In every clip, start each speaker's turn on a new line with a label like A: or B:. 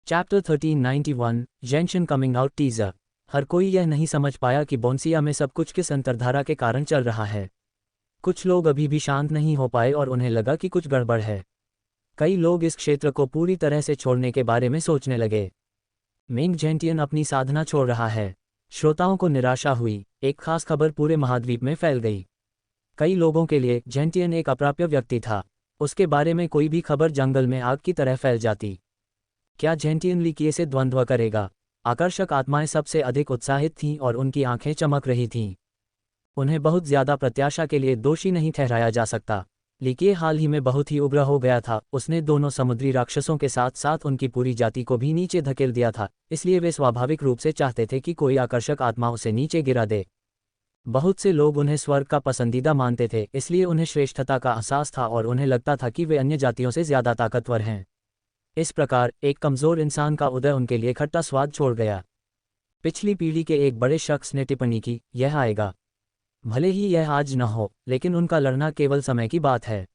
A: Chapter 1391 Gentian coming out teaser. हर कोई यह नहीं समझ पाया कि बोन्सिया में सब कुछ किस अंतर्धारा के कारण चल रहा है। कुछ लोग अभी भी शांत नहीं हो पाए और उन्हें लगा कि कुछ गड़बड़ है। कई लोग इस क्षेत्र को पूरी तरह से छोड़ने के बारे में सोचने लगे। मेंग जेंटियन अपनी साधना छोड़ रहा है। श्रोताओं को निराशा हुई। एक खास खबर पूरे महाद्वीप में फैल गई। कई लोगों के लिए जेंटियन एक अप्राप्य व्यक्ति था। उसके बारे में कोई भी खबर जंगल में आग की तरह फैल जाती। क्या जेंटियन लीकिए से द्वंद्व करेगा? आकर्षक आत्माएं सबसे अधिक उत्साहित थीं और उनकी आंखें चमक रही थीं। उन्हें बहुत ज्यादा प्रत्याशा के लिए दोषी नहीं ठहराया जा सकता। लीकिए हाल ही में बहुत ही उग्र हो गया था। उसने दोनों समुद्री राक्षसों के साथ साथ उनकी पूरी जाति को भी नीचे धकेल दिया था, इसलिए वे स्वाभाविक रूप से चाहते थे कि कोई आकर्षक आत्मा उसे नीचे गिरा दे। बहुत से लोग उन्हें स्वर्ग का पसंदीदा मानते थे, इसलिए उन्हें श्रेष्ठता का एहसास था और उन्हें लगता था कि वे अन्य जातियों से ज्यादा ताकतवर हैं। इस प्रकार एक कमजोर इंसान का उदय उनके लिए खट्टा स्वाद छोड़ गया। पिछली पीढ़ी के एक बड़े शख्स ने टिप्पणी की, यह आएगा। भले ही यह आज न हो, लेकिन उनका लड़ना केवल समय की बात है।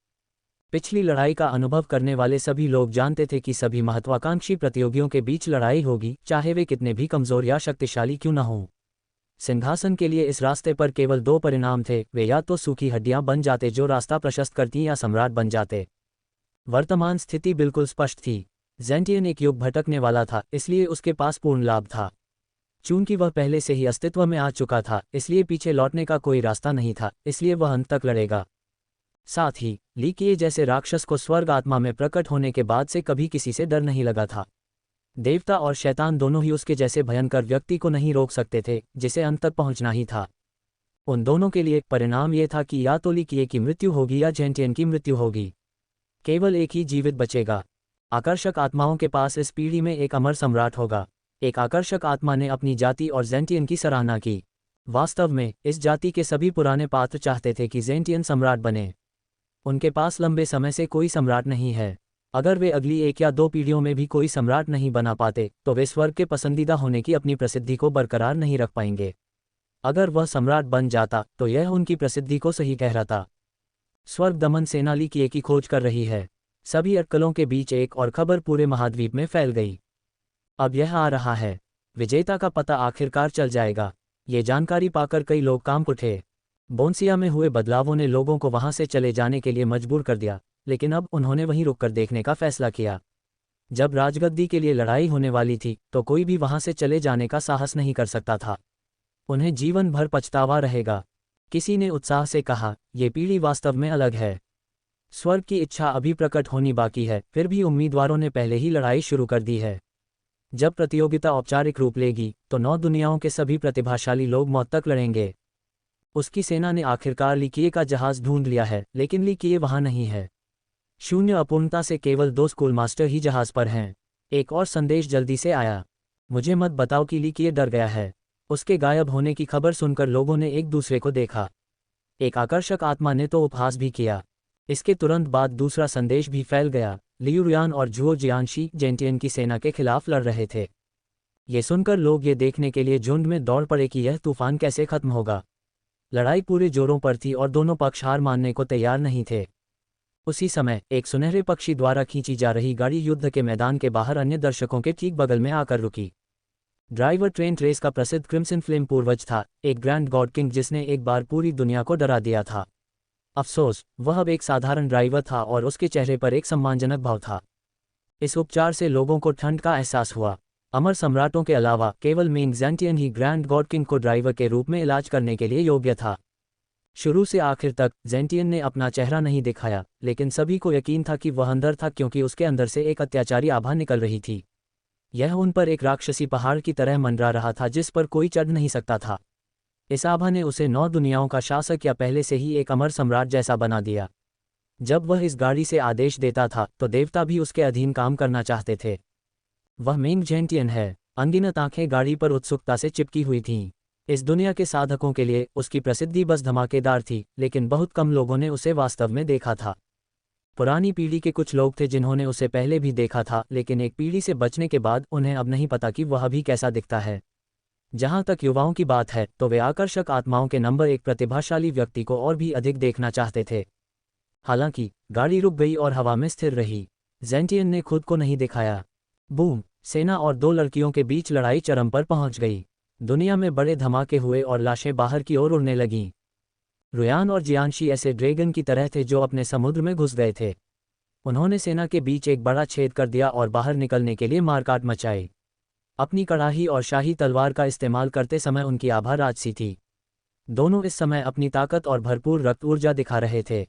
A: पिछली लड़ाई का अनुभव करने वाले सभी लोग जानते थे कि सभी महत्वाकांक्षी प्रतियोगियों के बीच लड़ाई होगी, चाहे वे कितने भी कमजोर या शक्तिशाली क्यों न हों। सिंहासन के लिए इस रास्ते पर केवल दो परिणाम थे, वे या तो सूखी हड्डियां बन जाते जो रास्ता प्रशस्त करती या सम्राट बन जाते। वर्तमान स्थिति बिल्कुल स्पष्ट थी। जेंटियन एक युग भटकने वाला था, इसलिए उसके पास पूर्ण लाभ था। चूंकि वह पहले से ही अस्तित्व में आ चुका था, इसलिए पीछे लौटने का कोई रास्ता नहीं था, इसलिए वह अंत तक लड़ेगा। साथ ही लीकिए जैसे राक्षस को स्वर्ग आत्मा में प्रकट होने के बाद से कभी किसी से डर नहीं लगा था। देवता और शैतान दोनों ही उसके जैसे भयंकर व्यक्ति को नहीं रोक सकते थे, जिसे अंत तक पहुंचना ही था। उन दोनों के लिए परिणाम यह था कि या तो लीकिए की मृत्यु होगी या जेंटियन की मृत्यु होगी। केवल एक ही जीवित बचेगा। आकर्षक आत्माओं के पास इस पीढ़ी में एक अमर सम्राट होगा। एक आकर्षक आत्मा ने अपनी जाति और जेंटियन की सराहना की। वास्तव में इस जाति के सभी पुराने पात्र चाहते थे कि जेंटियन सम्राट बने। उनके पास लंबे समय से कोई सम्राट नहीं है। अगर वे अगली एक या दो पीढ़ियों में भी कोई सम्राट नहीं बना पाते, तो वे स्वर्ग के पसंदीदा होने की अपनी प्रसिद्धि को बरकरार नहीं रख पाएंगे। अगर वह सम्राट बन जाता तो यह उनकी प्रसिद्धि को सही कहराता। स्वर्ग दमन सेना लीकिए की खोज कर रही है। सभी अटकलों के बीच एक और खबर पूरे महाद्वीप में फैल गई। अब यह आ रहा है। विजेता का पता आखिरकार चल जाएगा। ये जानकारी पाकर कई लोग काम उठे। बोन्सिया में हुए बदलावों ने लोगों को वहां से चले जाने के लिए मजबूर कर दिया, लेकिन अब उन्होंने वहीं रुककर देखने का फैसला किया। जब राजगद्दी के लिए लड़ाई होने वाली थी, तो कोई भी वहां से चले जाने का साहस नहीं कर सकता था। उन्हें जीवन भर पछतावा रहेगा। किसी ने उत्साह से कहा, यह पीढ़ी वास्तव में अलग है। स्वर्ग की इच्छा अभी प्रकट होनी बाकी है, फिर भी उम्मीदवारों ने पहले ही लड़ाई शुरू कर दी है। जब प्रतियोगिता औपचारिक रूप लेगी, तो 9 दुनियाओं के सभी प्रतिभाशाली लोग मौत तक लड़ेंगे। उसकी सेना ने आखिरकार लीकिए का जहाज ढूंढ लिया है, लेकिन लीकिए वहां नहीं है। शून्य अपूर्णता से केवल 2 स्कूल मास्टर ही जहाज पर हैं। एक और संदेश जल्दी से आया, मुझे मत बताओ कि लीकिए डर गया है। उसके गायब होने की खबर सुनकर लोगों ने एक दूसरे को देखा। एक आकर्षक आत्मा ने तो उपहास भी किया। इसके तुरंत बाद दूसरा संदेश भी फैल गया, लियुरियान और झुओ जियांशी जेंटियन की सेना के खिलाफ लड़ रहे थे। ये सुनकर लोग ये देखने के लिए झुंड में दौड़ पड़े कि यह तूफान कैसे खत्म होगा। लड़ाई पूरे जोरों पर थी और दोनों पक्ष हार मानने को तैयार नहीं थे। उसी समय एक सुनहरे पक्षी द्वारा खींची जा रही गाड़ी युद्ध के मैदान के बाहर अन्य दर्शकों के ठीक बगल में आकर रुकी। ड्राइवर ट्रेंट रेस का प्रसिद्ध क्रिम्सन फ्लेम पूर्वज था, एक ग्रैंड गॉड किंग जिसने एक बार पूरी दुनिया को डरा दिया था। अफसोस, वह अब एक साधारण ड्राइवर था और उसके चेहरे पर एक सम्मानजनक भाव था। इस उपचार से लोगों को ठंड का एहसास हुआ। अमर सम्राटों के अलावा केवल मेंग जेंटियन ही ग्रैंड गॉड किंग को ड्राइवर के रूप में इलाज करने के लिए योग्य था। शुरू से आखिर तक जेंटियन ने अपना चेहरा नहीं दिखाया, लेकिन सभी को यकीन था कि वह अंदर था, क्योंकि उसके अंदर से एक अत्याचारी आभा निकल रही थी। यह उन पर एक राक्षसी पहाड़ की तरह मंडरा रहा था जिस पर कोई चढ़ नहीं सकता था। इस आभा ने उसे 9 दुनियाओं का शासक या पहले से ही एक अमर सम्राट जैसा बना दिया। जब वह इस गाड़ी से आदेश देता था, तो देवता भी उसके अधीन काम करना चाहते थे। वह मेंग जेंटियन है। अनगिनत आंखें गाड़ी पर उत्सुकता से चिपकी हुई थीं। इस दुनिया के साधकों के लिए उसकी प्रसिद्धि बस धमाकेदार थी, लेकिन बहुत कम लोगों ने उसे वास्तव में देखा था। पुरानी पीढ़ी के कुछ लोग थे जिन्होंने उसे पहले भी देखा था, लेकिन एक पीढ़ी से बचने के बाद उन्हें अब नहीं पता कि वह भी कैसा दिखता है। जहां तक युवाओं की बात है, तो वे आकर्षक आत्माओं के नंबर 1 प्रतिभाशाली व्यक्ति को और भी अधिक देखना चाहते थे। हालांकि गाड़ी रुक गई और हवा में स्थिर रही। जेंटियन ने खुद को नहीं दिखाया। बूम! सेना और दो लड़कियों के बीच लड़ाई चरम पर पहुंच गई। दुनिया में बड़े धमाके हुए और लाशें बाहर की ओर उड़ने लगीं। रुयान और जियांशी ऐसे ड्रैगन की तरह थे जो अपने समुद्र में घुस गए थे। उन्होंने सेना के बीच एक बड़ा छेद कर दिया और बाहर निकलने के लिए मारकाट मचाई। अपनी कड़ाही और शाही तलवार का इस्तेमाल करते समय उनकी आभा राजसी थी। दोनों इस समय अपनी ताकत और भरपूर रक्त ऊर्जा दिखा रहे थे।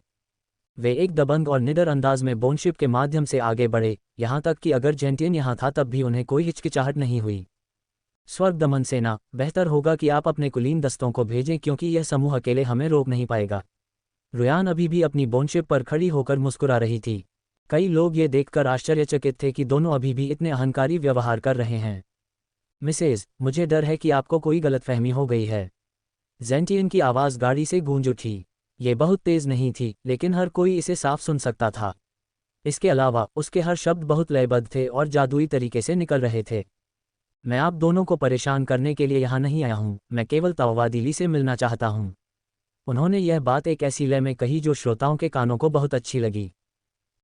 A: वे एक दबंग और निडर अंदाज में बोनशिप के माध्यम से आगे बढ़े, यहाँ तक कि अगर जेंटियन यहाँ था तब भी उन्हें कोई हिचकिचाहट नहीं हुई। स्वर्ग दमन सेना, बेहतर होगा कि आप अपने कुलीन दस्तों को भेजें क्योंकि यह समूह अकेले हमें रोक नहीं पाएगा। रुयान अभी भी अपनी बोनशिप पर खड़ी होकर मुस्कुरा रही थी। कई लोग ये देखकर आश्चर्यचकित थे कि दोनों अभी भी इतने अहंकारी व्यवहार कर रहे हैं। मिसेज, मुझे डर है कि आपको कोई गलतफहमी हो गई है। जेंटियन की आवाज़ गाड़ी से गूंज उठी। ये बहुत तेज नहीं थी, लेकिन हर कोई इसे साफ सुन सकता था। इसके अलावा उसके हर शब्द बहुत लयबद्ध थे और जादुई तरीके से निकल रहे थे। मैं आप दोनों को परेशान करने के लिए यहाँ नहीं आया हूँ, मैं केवल तवादिली से मिलना चाहता हूँ। उन्होंने यह बात एक ऐसी लय में कही जो श्रोताओं के कानों को बहुत अच्छी लगी।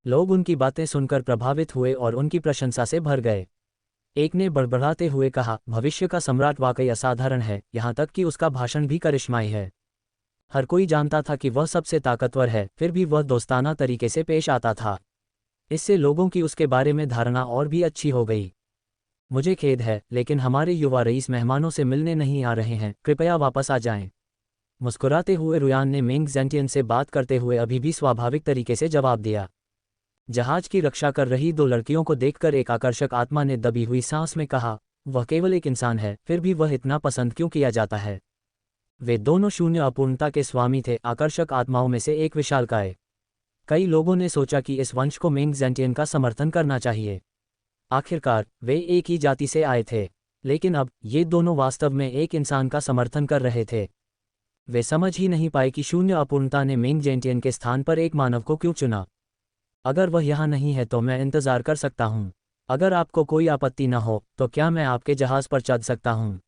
A: लोग उनकी बातें सुनकर प्रभावित हुए और उनकी प्रशंसा से भर गए। एक ने बड़बड़ाते हुए कहा, भविष्य का सम्राट वाकई असाधारण है, यहाँ तक कि उसका भाषण भी करिश्माई है। हर कोई जानता था कि वह सबसे ताकतवर है, फिर भी वह दोस्ताना तरीके से पेश आता था। इससे लोगों की उसके बारे में धारणा और भी अच्छी हो गई। मुझे खेद है, लेकिन हमारे युवा रईस मेहमानों से मिलने नहीं आ रहे हैं, कृपया वापस आ जाएं। मुस्कुराते हुए रुयान ने मेंग जेंटियन से बात करते हुए अभी भी स्वाभाविक तरीके से जवाब दिया। जहाज की रक्षा कर रही दो लड़कियों को देखकर एक आकर्षक आत्मा ने दबी हुई सांस में कहा, वह केवल एक इंसान है, फिर भी वह इतना पसंद क्यों किया जाता है। वे दोनों शून्य अपूर्णता के स्वामी थे, आकर्षक आत्माओं में से एक विशालकाय। कई लोगों ने सोचा कि इस वंश को मेंग जेंटियन का समर्थन करना चाहिए। आखिरकार वे एक ही जाति से आए थे, लेकिन अब ये दोनों वास्तव में एक इंसान का समर्थन कर रहे थे। वे समझ ही नहीं पाए कि शून्य अपूर्णता ने मेंग जेंटियन के स्थान पर एक मानव को क्यों चुना। अगर वह यहाँ नहीं है तो मैं इंतज़ार कर सकता हूँ। अगर आपको कोई आपत्ति न हो तो क्या मैं आपके जहाज पर चढ़ सकता हूँ।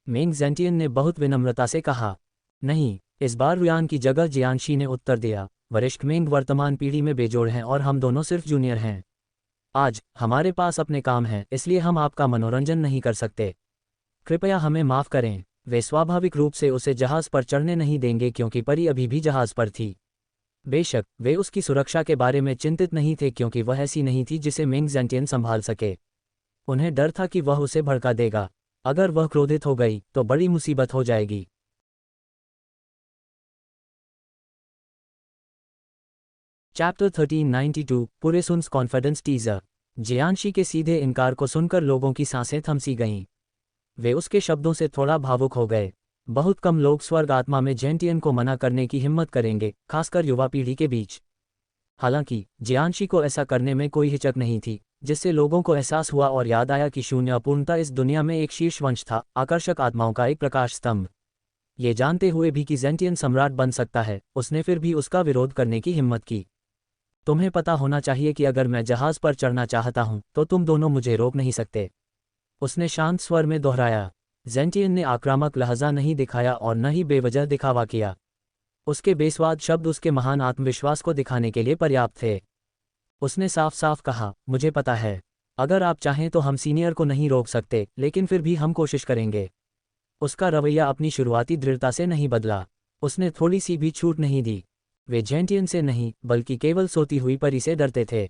A: मेंग जेंटियन ने बहुत विनम्रता से कहा। नहीं, इस बार रुयान की जगह जियांशी ने उत्तर दिया। वरिष्ठ मेंग वर्तमान पीढ़ी में बेजोड़ हैं और हम दोनों सिर्फ जूनियर हैं। आज हमारे पास अपने काम हैं, इसलिए हम आपका मनोरंजन नहीं कर सकते। कृपया हमें माफ़ करें। वे स्वाभाविक रूप से उसे जहाज़ पर चढ़ने नहीं देंगे क्योंकि परी अभी भी जहाज़ पर थी। बेशक वे उसकी सुरक्षा के बारे में चिंतित नहीं थे क्योंकि वह ऐसी नहीं थी जिसे मेंग जेंटियन संभाल सके। उन्हें डर था कि वह उसे भड़का देगा। अगर वह क्रोधित हो गई तो बड़ी मुसीबत हो जाएगी। चैप्टर 1392 पुरेसुन्स कॉन्फिडेंस टीजर। जियांशी के सीधे इनकार को सुनकर लोगों की सांसें थमसी गईं। वे उसके शब्दों से थोड़ा भावुक हो गए। बहुत कम लोग स्वर्ग आत्मा में जेंटियन को मना करने की हिम्मत करेंगे, खासकर युवा पीढ़ी के बीच। हालांकि जियांशी को ऐसा करने में कोई हिचक नहीं थी, जिससे लोगों को एहसास हुआ और याद आया कि शून्य अपूर्णता इस दुनिया में एक शीर्ष वंश था, आकर्षक आत्माओं का एक प्रकाश स्तंभ। ये जानते हुए भी कि जेंटियन सम्राट बन सकता है, उसने फिर भी उसका विरोध करने की हिम्मत की। तुम्हें पता होना चाहिए कि अगर मैं जहाज पर चढ़ना चाहता हूं तो तुम दोनों मुझे रोक नहीं सकते, उसने शांत स्वर में दोहराया। जेंटियन ने आक्रामक लहजा नहीं दिखाया और न ही बेवजह दिखावा किया। उसके बेस्वाद शब्द उसके महान आत्मविश्वास को दिखाने के लिए पर्याप्त थे। उसने साफ साफ कहा, मुझे पता है, अगर आप चाहें तो हम सीनियर को नहीं रोक सकते, लेकिन फिर भी हम कोशिश करेंगे। उसका रवैया अपनी शुरुआती दृढ़ता से नहीं बदला। उसने थोड़ी सी भी छूट नहीं दी। वे जेंटियन से नहीं बल्कि केवल सोती हुई परी से डरते थे।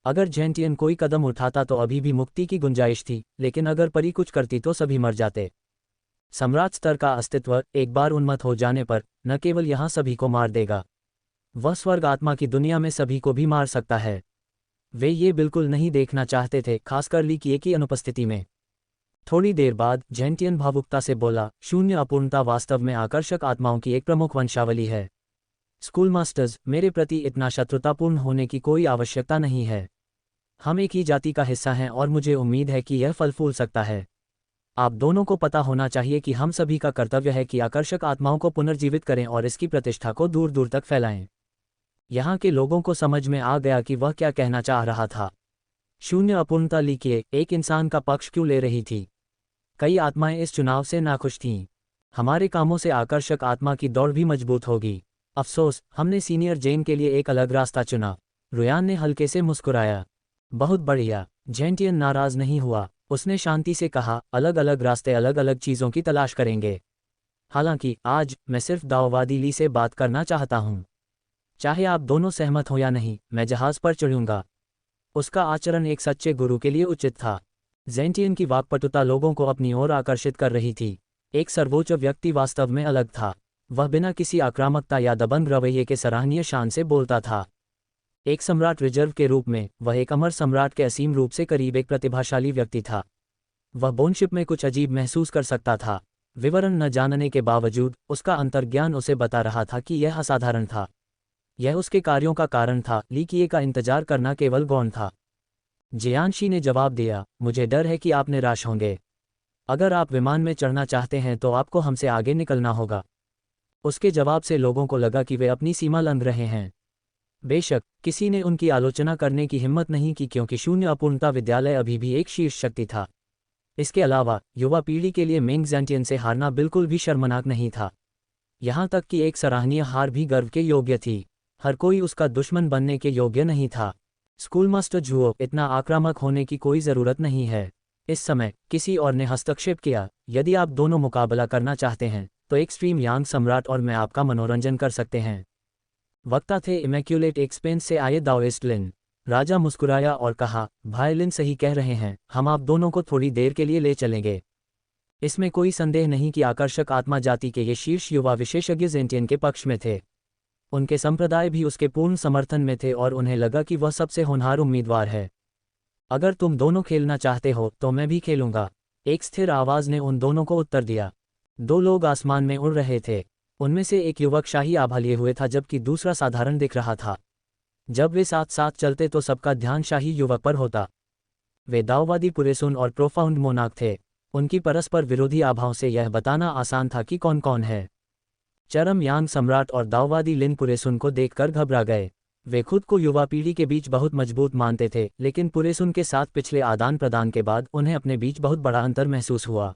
A: अगर जेंटियन कोई कदम उठाता तो अभी भी मुक्ति की गुंजाइश थी, लेकिन अगर परी कुछ करती तो सभी मर जाते। सम्राट स्तर का अस्तित्व एक बार उन्मत्त हो जाने पर न केवल यहाँ सभी को मार देगा, वह स्वर्ग आत्मा की दुनिया में सभी को भी मार सकता है। वे ये बिल्कुल नहीं देखना चाहते थे, खासकर ली की की अनुपस्थिति में। थोड़ी देर बाद जेंटियन भावुकता से बोला, शून्य अपूर्णता वास्तव में आकर्षक आत्माओं की एक प्रमुख वंशावली है। स्कूल मास्टर्स, मेरे प्रति इतना शत्रुतापूर्ण होने की कोई आवश्यकता नहीं है। हम एक ही जाति का हिस्सा हैं और मुझे उम्मीद है कि यह फल फूल सकता है। आप दोनों को पता होना चाहिए कि हम सभी का कर्तव्य है कि आकर्षक आत्माओं को पुनर्जीवित करें और इसकी प्रतिष्ठा को दूर दूर तक फैलाएं। यहाँ के लोगों को समझ में आ गया कि वह क्या कहना चाह रहा था। शून्य अपूर्णता लिखिए एक इंसान का पक्ष क्यों ले रही थी। कई आत्माएं इस चुनाव से नाखुश थीं। हमारे कामों से आकर्षक आत्मा की दौड़ भी मजबूत होगी। अफसोस, हमने सीनियर जेन के लिए एक अलग रास्ता चुना। रुयान ने हल्के से मुस्कुराया। बहुत बढ़िया। जेंटियन नाराज नहीं हुआ, उसने शांति से कहा, अलग अलग रास्ते अलग अलग चीज़ों की तलाश करेंगे। हालांकि आज मैं सिर्फ दाओवादी ली से बात करना चाहता हूँ। चाहे आप दोनों सहमत हो या नहीं, मैं जहाज़ पर चढ़ूंगा। उसका आचरण एक सच्चे गुरु के लिए उचित था। जेंटियन की वाक्पटुता लोगों को अपनी ओर आकर्षित कर रही थी। एक सर्वोच्च व्यक्ति वास्तव में अलग था। वह बिना किसी आक्रामकता या दबंग रवैये के सराहनीय शान से बोलता था। एक सम्राट रिजर्व के रूप में वह एक अमर सम्राट के असीम रूप से करीब एक प्रतिभाशाली व्यक्ति था। वह बोनशिप में कुछ अजीब महसूस कर सकता था। विवरण न जानने के बावजूद उसका अंतर्ज्ञान उसे बता रहा था कि यह असाधारण था। यह उसके कार्यों का कारण था, ली किए का इंतजार करना केवल गौण था। जियांशी ने जवाब दिया, मुझे डर है कि आप निराश होंगे। अगर आप विमान में चढ़ना चाहते हैं तो आपको हमसे आगे निकलना होगा। उसके जवाब से लोगों को लगा कि वे अपनी सीमा लंघ रहे हैं। बेशक किसी ने उनकी आलोचना करने की हिम्मत नहीं की, क्योंकि शून्य अपूर्णता विद्यालय अभी भी एक शीर्ष शक्ति था। इसके अलावा युवा पीढ़ी के लिए मेंग जेंटियन से हारना बिल्कुल भी शर्मनाक नहीं था। यहाँ तक कि एक सराहनीय हार भी गर्व के योग्य थी। हर कोई उसका दुश्मन बनने के योग्य नहीं था। स्कूलमास्टर झुओ, इतना आक्रामक होने की कोई ज़रूरत नहीं है। इस समय किसी और ने हस्तक्षेप किया, यदि आप दोनों मुकाबला करना चाहते हैं तो एक्सट्रीम यांग सम्राट और मैं आपका मनोरंजन कर सकते हैं। वक्ता थे इमैक्युलेट एक्सपेंस से आए दाओइस्ट लिन। राजा मुस्कुराया और कहा, भाई लिन सही कह रहे हैं, हम आप दोनों को थोड़ी देर के लिए ले चलेंगे। इसमें कोई संदेह नहीं कि आकर्षक आत्मा जाति के ये शीर्ष युवा विशेषज्ञ जेंटियन के पक्ष में थे। उनके संप्रदाय भी उसके पूर्ण समर्थन में थे और उन्हें लगा कि वह सबसे होनहार उम्मीदवार है। अगर तुम दोनों खेलना चाहते हो तो मैं भी खेलूंगा, एक स्थिर आवाज़ ने उन दोनों को उत्तर दिया। दो लोग आसमान में उड़ रहे थे। उनमें से एक युवक शाही आभा लिए हुए था जबकि दूसरा साधारण दिख रहा था। जब वे साथ साथ चलते तो सबका ध्यान शाही युवक पर होता। वे दाओवादी पुरेसुन और प्रोफाउंड मोनाक थे। उनकी परस्पर विरोधी आभाओं से यह बताना आसान था कि कौन कौन है। चरम यांग सम्राट और दाओवादी लिन पुरेसुन को देखकर घबरा गए। वे खुद को युवा पीढ़ी के बीच बहुत मजबूत मानते थे, लेकिन पुरेसुन के साथ पिछले आदान प्रदान के बाद उन्हें अपने बीच बहुत बड़ा अंतर महसूस हुआ।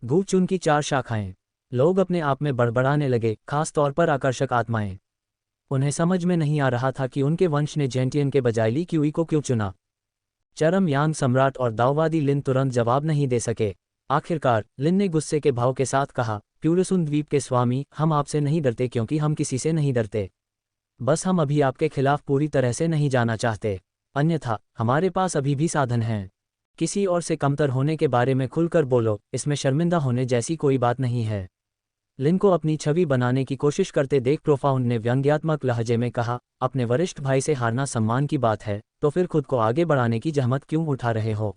A: गूचुन की 4 शाखाएं। लोग अपने आप में बड़बड़ाने लगे, खास तौर पर आकर्षक आत्माएं। उन्हें समझ में नहीं आ रहा था कि उनके वंश ने जेंटियन के बजाय ली क्यूई को क्यों चुना। चरम यांग सम्राट और दाओवादी लिन तुरंत जवाब नहीं दे सके। आखिरकार लिन ने गुस्से के भाव के साथ कहा, प्यूरसुन द्वीप के स्वामी, हम आपसे नहीं डरते क्योंकि हम किसी से नहीं डरते। बस हम अभी आपके खिलाफ पूरी तरह से नहीं जाना चाहते, अन्यथा हमारे पास अभी भी साधन हैं। किसी और से कमतर होने के बारे में खुलकर बोलो, इसमें शर्मिंदा होने जैसी कोई बात नहीं है। लिन को अपनी छवि बनाने की कोशिश करते देख प्रोफाउंड ने व्यंग्यात्मक लहजे में कहा, अपने वरिष्ठ भाई से हारना सम्मान की बात है, तो फिर खुद को आगे बढ़ाने की जहमत क्यों उठा रहे हो।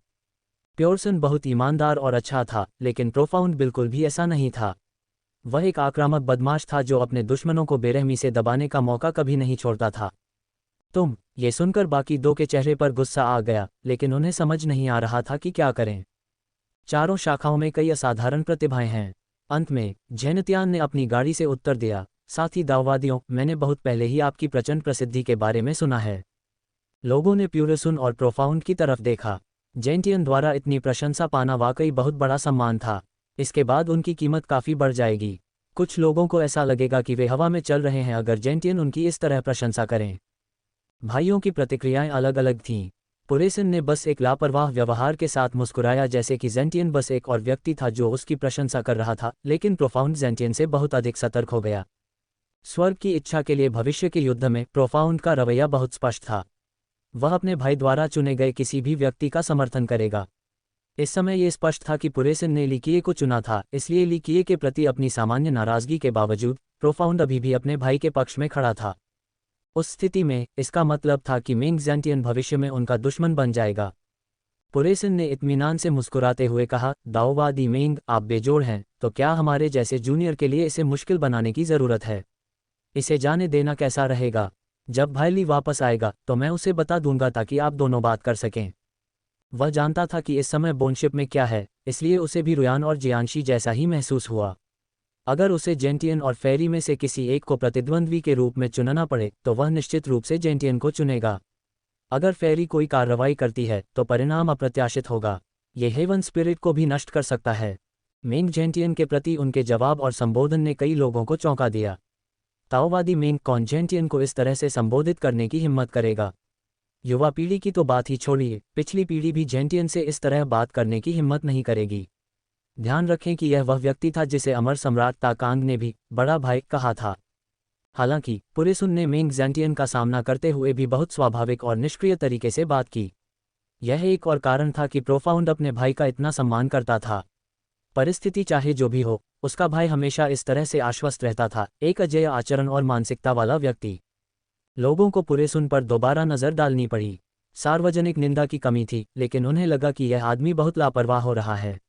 A: प्योरसन बहुत ईमानदार और अच्छा था, लेकिन प्रोफाउंड बिल्कुल भी ऐसा नहीं था। वह एक आक्रामक बदमाश था जो अपने दुश्मनों को बेरहमी से दबाने का मौका कभी नहीं छोड़ता था। ये सुनकर बाकी दो के चेहरे पर गुस्सा आ गया, लेकिन उन्हें समझ नहीं आ रहा था कि क्या करें। चारों शाखाओं में कई असाधारण प्रतिभाएं हैं। अंत में जेनतियान ने अपनी गाड़ी से उत्तर दिया, साथ ही दाओवादियों, मैंने बहुत पहले ही आपकी प्रचंड प्रसिद्धि के बारे में सुना है। लोगों ने प्यूरसुन और प्रोफाउंड की तरफ देखा। जेंटियन द्वारा इतनी प्रशंसा पाना वाकई बहुत बड़ा सम्मान था। इसके बाद उनकी कीमत काफ़ी बढ़ जाएगी। कुछ लोगों को ऐसा लगेगा कि वे हवा में चल रहे हैं अगर जेंटियन उनकी इस तरह प्रशंसा करें। भाइयों की प्रतिक्रियाएं अलग अलग थीं। पुरेसन ने बस एक लापरवाह व्यवहार के साथ मुस्कुराया, जैसे कि जेंटियन बस एक और व्यक्ति था जो उसकी प्रशंसा कर रहा था, लेकिन प्रोफाउंड जेंटियन से बहुत अधिक सतर्क हो गया। स्वर्ग की इच्छा के लिए भविष्य के युद्ध में प्रोफाउंड का रवैया बहुत स्पष्ट था। वह अपने भाई द्वारा चुने गए किसी भी व्यक्ति का समर्थन करेगा। इस समय यह स्पष्ट था कि पुरेसन ने लीकिए को चुना था, इसलिए लीकिए के प्रति अपनी सामान्य नाराजगी के बावजूद प्रोफाउंड अभी भी अपने भाई के पक्ष में खड़ा था। उस स्थिति में इसका मतलब था कि मेंग जेंटियन भविष्य में उनका दुश्मन बन जाएगा। पुरेसन ने इत्मीनान से मुस्कुराते हुए कहा, दाओवादी मेंग, आप बेजोड़ हैं, तो क्या हमारे जैसे जूनियर के लिए इसे मुश्किल बनाने की ज़रूरत है? इसे जाने देना कैसा रहेगा? जब भाईली वापस आएगा तो मैं उसे बता दूंगा ताकि आप दोनों बात कर सकें। वह जानता था कि इस समय बोनशिप में क्या है, इसलिए उसे भी रुयान और जियांशी जैसा ही महसूस हुआ। अगर उसे जेंटियन और फेरी में से किसी एक को प्रतिद्वंद्वी के रूप में चुनना पड़े तो वह निश्चित रूप से जेंटियन को चुनेगा। अगर फेरी कोई कार्रवाई करती है तो परिणाम अप्रत्याशित होगा। ये हेवन स्पिरिट को भी नष्ट कर सकता है। मेंग जेंटियन के प्रति उनके जवाब और संबोधन ने कई लोगों को चौंका दिया। ताओवादी मेंग, कौन जेंटियन को इस तरह से संबोधित करने की हिम्मत करेगा? युवा पीढ़ी की तो बात ही छोड़िए, पिछली पीढ़ी भी जेंटियन से इस तरह बात करने की हिम्मत नहीं करेगी। ध्यान रखें कि यह वह व्यक्ति था जिसे अमर सम्राट ताकांग ने भी बड़ा भाई कहा था। हालांकि पुरेसुन ने मेंग जेंटियन का सामना करते हुए भी बहुत स्वाभाविक और निष्क्रिय तरीके से बात की। यह एक और कारण था कि प्रोफाउंड अपने भाई का इतना सम्मान करता था। परिस्थिति चाहे जो भी हो, उसका भाई हमेशा इस तरह से आश्वस्त रहता था, एक अजेय आचरण और मानसिकता वाला व्यक्ति। लोगों को पुरेसुन पर दोबारा नजर डालनी पड़ी। सार्वजनिक निंदा की कमी थी, लेकिन उन्हें लगा कि यह आदमी बहुत लापरवाह हो रहा है।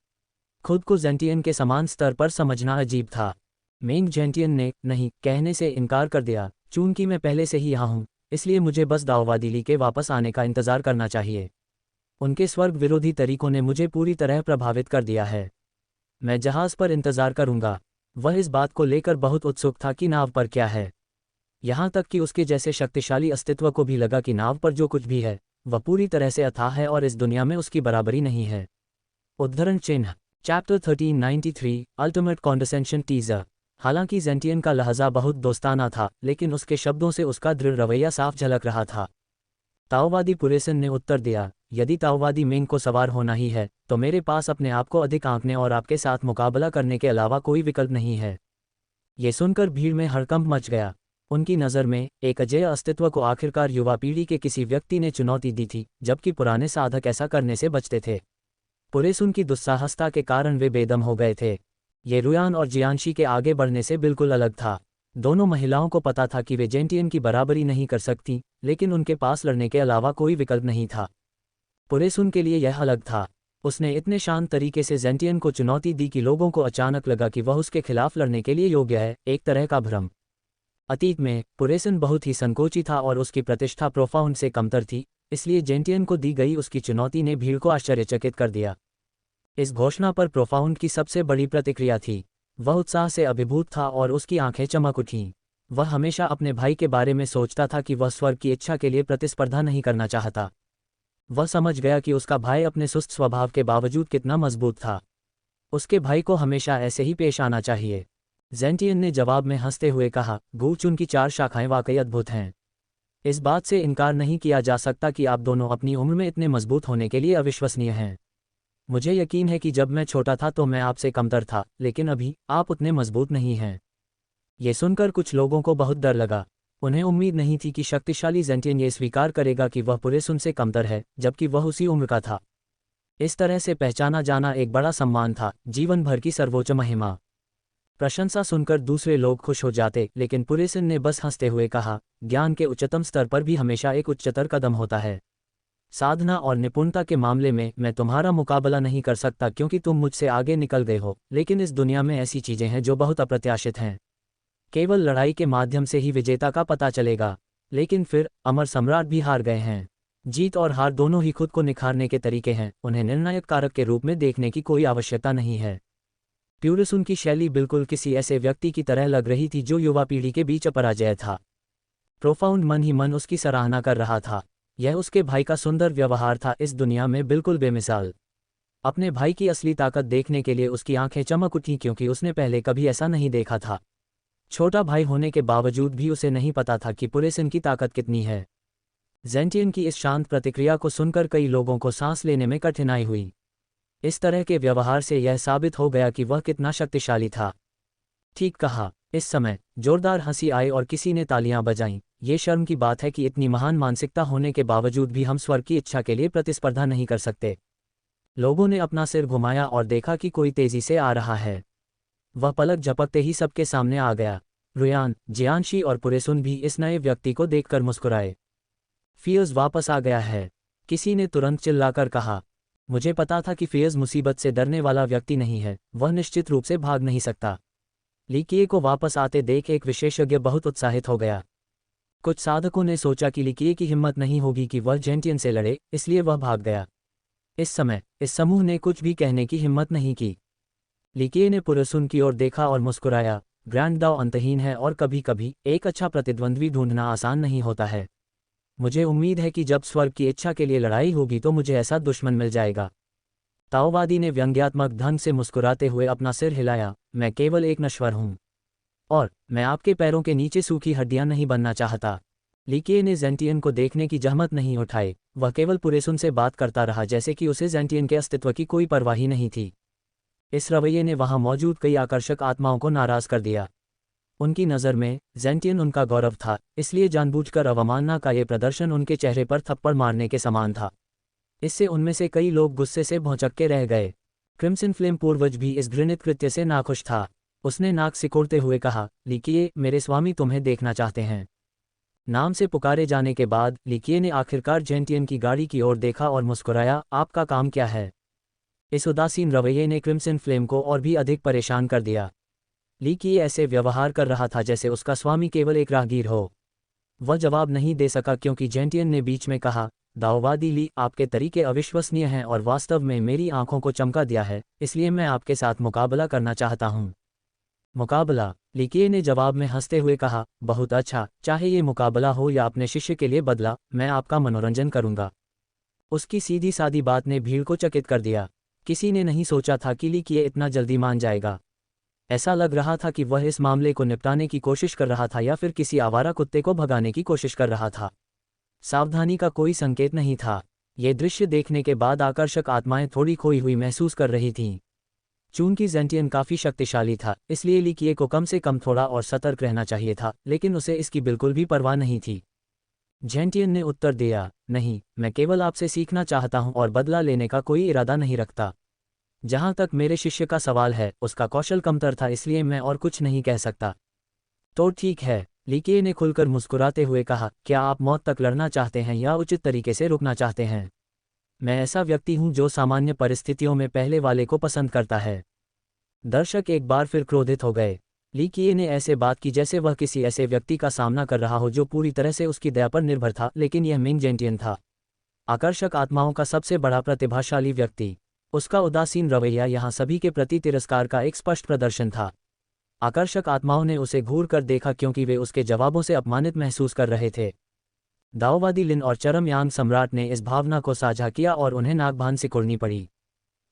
A: खुद को जेंटियन के समान स्तर पर समझना अजीब था। मेंग जेंटियन ने नहीं कहने से इनकार कर दिया, चूंकि मैं पहले से ही यहाँ हूँ, इसलिए मुझे बस दाओवादी ली के वापस आने का इंतजार करना चाहिए। उनके स्वर्ग विरोधी तरीकों ने मुझे पूरी तरह प्रभावित कर दिया है। मैं जहाज पर इंतजार करूंगा। वह इस बात को लेकर बहुत उत्सुक था कि नाव पर क्या है। यहाँ तक कि उसके जैसे शक्तिशाली अस्तित्व को भी लगा कि नाव पर जो कुछ भी है वह पूरी तरह से अथाह है और इस दुनिया में उसकी बराबरी नहीं है। उद्धरण चिन्ह चैप्टर 1393 अल्टीमेट कॉन्डेसेंशन टीजर। हालांकि जेंटियन का लहजा बहुत दोस्ताना था, लेकिन उसके शब्दों से उसका दृढ़ रवैया साफ झलक रहा था। ताओवादी पुरेसन ने उत्तर दिया, यदि ताओवादी मेंग को सवार होना ही है तो मेरे पास अपने आप को अधिक आंकने और आपके साथ मुकाबला करने के अलावा कोई विकल्प नहीं है। ये सुनकर भीड़ में हड़कंप मच गया। उनकी नज़र में एक अजेय अस्तित्व को आखिरकार युवा पीढ़ी के किसी व्यक्ति ने चुनौती दी थी, जबकि पुराने साधक ऐसा करने से बचते थे। पुरेसुन की दुस्साहसता के कारण वे बेदम हो गए थे। ये रुयान और जियांशी के आगे बढ़ने से बिल्कुल अलग था। दोनों महिलाओं को पता था कि वे जेंटियन की बराबरी नहीं कर सकती, लेकिन उनके पास लड़ने के अलावा कोई विकल्प नहीं था। पुरेसुन के लिए यह अलग था। उसने इतने शांत तरीके से जेंटियन को चुनौती दी कि लोगों को अचानक लगा कि वह उसके खिलाफ लड़ने के लिए योग्य है, एक तरह का भ्रम। अतीत में पुरेसन बहुत ही संकोची था और उसकी प्रतिष्ठा प्रोफाउंड से कमतर थी, इसलिए जेंटियन को दी गई उसकी चुनौती ने भीड़ को आश्चर्यचकित कर दिया। इस घोषणा पर प्रोफाउंड की सबसे बड़ी प्रतिक्रिया थी। वह उत्साह से अभिभूत था और उसकी आंखें चमक उठीं। वह हमेशा अपने भाई के बारे में सोचता था कि वह स्वर्ग की इच्छा के लिए प्रतिस्पर्धा नहीं करना चाहता। वह समझ गया कि उसका भाई अपने सुस्त स्वभाव के बावजूद कितना मजबूत था। उसके भाई को हमेशा ऐसे ही पेश आना चाहिए। जेंटियन ने जवाब में हंसते हुए कहा, गूचुन की 4 शाखाएं वाकई अद्भुत हैं। इस बात से इनकार नहीं किया जा सकता कि आप दोनों अपनी उम्र में इतने मजबूत होने के लिए अविश्वसनीय हैं। मुझे यकीन है कि जब मैं छोटा था तो मैं आपसे कमतर था, लेकिन अभी आप उतने मजबूत नहीं हैं। ये सुनकर कुछ लोगों को बहुत डर लगा। उन्हें उम्मीद नहीं थी कि शक्तिशाली जेंटियन ये स्वीकार करेगा कि वह पुरेसुन से कमतर है, जबकि वह उसी उम्र का था। इस तरह से पहचाना जाना एक बड़ा सम्मान था, जीवन भर की सर्वोच्च महिमा। प्रशंसा सुनकर दूसरे लोग खुश हो जाते, लेकिन पुरेसन ने बस हंसते हुए कहा, ज्ञान के उच्चतम स्तर पर भी हमेशा एक उच्चतर कदम होता है। साधना और निपुणता के मामले में मैं तुम्हारा मुकाबला नहीं कर सकता क्योंकि तुम मुझसे आगे निकल गए हो, लेकिन इस दुनिया में ऐसी चीजें हैं जो बहुत अप्रत्याशित हैं। केवल लड़ाई के माध्यम से ही विजेता का पता चलेगा। लेकिन फिर अमर सम्राट भी हार गए हैं। जीत और हार दोनों ही खुद को निखारने के तरीके हैं, उन्हें निर्णायक कारक के रूप में देखने की कोई आवश्यकता नहीं है। प्यूरिसुन की शैली बिल्कुल किसी ऐसे व्यक्ति की तरह लग रही थी जो युवा पीढ़ी के बीच अपराजय था। प्रोफाउंड मन ही मन उसकी सराहना कर रहा था। यह उसके भाई का सुंदर व्यवहार था, इस दुनिया में बिल्कुल बेमिसाल। अपने भाई की असली ताकत देखने के लिए उसकी आंखें चमक उठीं क्योंकि उसने पहले कभी ऐसा नहीं देखा था। छोटा भाई होने के बावजूद भी उसे नहीं पता था कि पुरेसन की ताकत कितनी है। जेंटियन की इस शांत प्रतिक्रिया को सुनकर कई लोगों को सांस लेने में कठिनाई हुई। इस तरह के व्यवहार से यह साबित हो गया कि वह कितना शक्तिशाली था। ठीक कहा। इस समय जोरदार हंसी आई और किसी ने तालियां बजाईं। ये शर्म की बात है कि इतनी महान मानसिकता होने के बावजूद भी हम स्वर्ग की इच्छा के लिए प्रतिस्पर्धा नहीं कर सकते। लोगों ने अपना सिर घुमाया और देखा कि कोई तेजी से आ रहा है। वह पलक झपकते ही सबके सामने आ गया। रुयान, जियांशी और पुरेसुन भी इस नए व्यक्ति को देखकर मुस्कुराए। फियर्स वापस आ गया है, किसी ने तुरंत चिल्लाकर कहा। मुझे पता था कि फियर्स मुसीबत से डरने वाला व्यक्ति नहीं है, वह निश्चित रूप से भाग नहीं सकता। लिकिए को वापस आते देख एक विशेषज्ञ बहुत उत्साहित हो गया। कुछ साधकों ने सोचा कि लिकिए की हिम्मत नहीं होगी कि वह जेंटियन से लड़े, इसलिए वह भाग गया। इस समय इस समूह ने कुछ भी कहने की हिम्मत नहीं की। लिकिए ने पुरेसुन की ओर देखा और मुस्कुराया। ग्रैंड दाव अंतहीन है और कभी कभी एक अच्छा प्रतिद्वंद्वी ढूंढना आसान नहीं होता है। मुझे उम्मीद है कि जब स्वर्ग की इच्छा के लिए लड़ाई होगी तो मुझे ऐसा दुश्मन मिल जाएगा। ताओवादी ने व्यंग्यात्मक ढंग से मुस्कुराते हुए अपना सिर हिलाया। मैं केवल एक नश्वर हूं और मैं आपके पैरों के नीचे सूखी हड्डियां नहीं बनना चाहता। लीकिये ने जेंटियन को देखने की जहमत नहीं उठाई, वह केवल पुरेसुन से बात करता रहा जैसे कि उसे जेंटियन के अस्तित्व की कोई परवाह ही नहीं थी। इस रवैये ने वहां मौजूद कई आकर्षक आत्माओं को नाराज कर दिया। उनकी नज़र में जेंटियन उनका गौरव था, इसलिए जानबूझकर अवमानना का ये प्रदर्शन उनके चेहरे पर थप्पड़ मारने के समान था। इससे उनमें से कई लोग गुस्से से भौंचक्के रह गए। क्रिम्सन फ्लेम पूर्वज भी इस घृणित कृत्य से नाखुश था। उसने नाक सिकोड़ते हुए कहा, लीकिये, मेरे स्वामी तुम्हें देखना चाहते हैं। नाम से पुकारे जाने के बाद लीकिये ने आखिरकार जेंटियन की गाड़ी की ओर देखा और मुस्कुराया, आपका काम क्या है? इस उदासीन रवैये ने क्रिम्सन फ्लेम को और भी अधिक परेशान कर दिया। लीकिये ऐसे व्यवहार कर रहा था जैसे उसका स्वामी केवल एक राहगीर हो। वह जवाब नहीं दे सका क्योंकि जेंटियन ने बीच में कहा, दाओवादी ली, आपके तरीके अविश्वसनीय हैं और वास्तव में मेरी आंखों को चमका दिया है, इसलिए मैं आपके साथ मुकाबला करना चाहता हूँ। मुकाबला? लीकिये ने जवाब में हंसते हुए कहा, बहुत अच्छा, चाहे ये मुकाबला हो या अपने शिष्य के लिए बदला, मैं आपका मनोरंजन करूंगा। उसकी सीधी सादी बात ने भीड़ को चकित कर दिया। किसी ने नहीं सोचा था कि लीकिये इतना जल्दी मान जाएगा। ऐसा लग रहा था कि वह इस मामले को निपटाने की कोशिश कर रहा था या फिर किसी आवारा कुत्ते को भगाने की कोशिश कर रहा था। सावधानी का कोई संकेत नहीं था। ये दृश्य देखने के बाद आकर्षक आत्माएं थोड़ी खोई हुई महसूस कर रही थीं। चूंकि जेंटियन काफी शक्तिशाली था, इसलिए लीकिये को कम से कम थोड़ा और सतर्क रहना चाहिए था, लेकिन उसे इसकी बिल्कुल भी परवाह नहीं थी। जेंटियन ने उत्तर दिया, नहीं, मैं केवल आपसे सीखना चाहता हूं और बदला लेने का कोई इरादा नहीं रखता। जहां तक मेरे शिष्य का सवाल है, उसका कौशल कमतर था, इसलिए मैं और कुछ नहीं कह सकता। तो ठीक है, लीकिये ने खुलकर मुस्कुराते हुए कहा, क्या आप मौत तक लड़ना चाहते हैं या उचित तरीके से रुकना चाहते हैं? मैं ऐसा व्यक्ति हूं जो सामान्य परिस्थितियों में पहले वाले को पसंद करता है। दर्शक एक बार फिर क्रोधित हो गए। लीकिये ने ऐसे बात की जैसे वह किसी ऐसे व्यक्ति का सामना कर रहा हो जो पूरी तरह से उसकी दया पर निर्भर था, लेकिन यह मिंग जेंटियन था, आकर्षक आत्माओं का सबसे बड़ा प्रतिभाशाली व्यक्ति। उसका उदासीन रवैया यहाँ सभी के प्रति तिरस्कार का एक स्पष्ट प्रदर्शन था। आकर्षक आत्माओं ने उसे घूर कर देखा क्योंकि वे उसके जवाबों से अपमानित महसूस कर रहे थे। दाओवादी लिन और चरम यांग सम्राट ने इस भावना को साझा किया और उन्हें नाकबान सिकुड़नी पड़ी।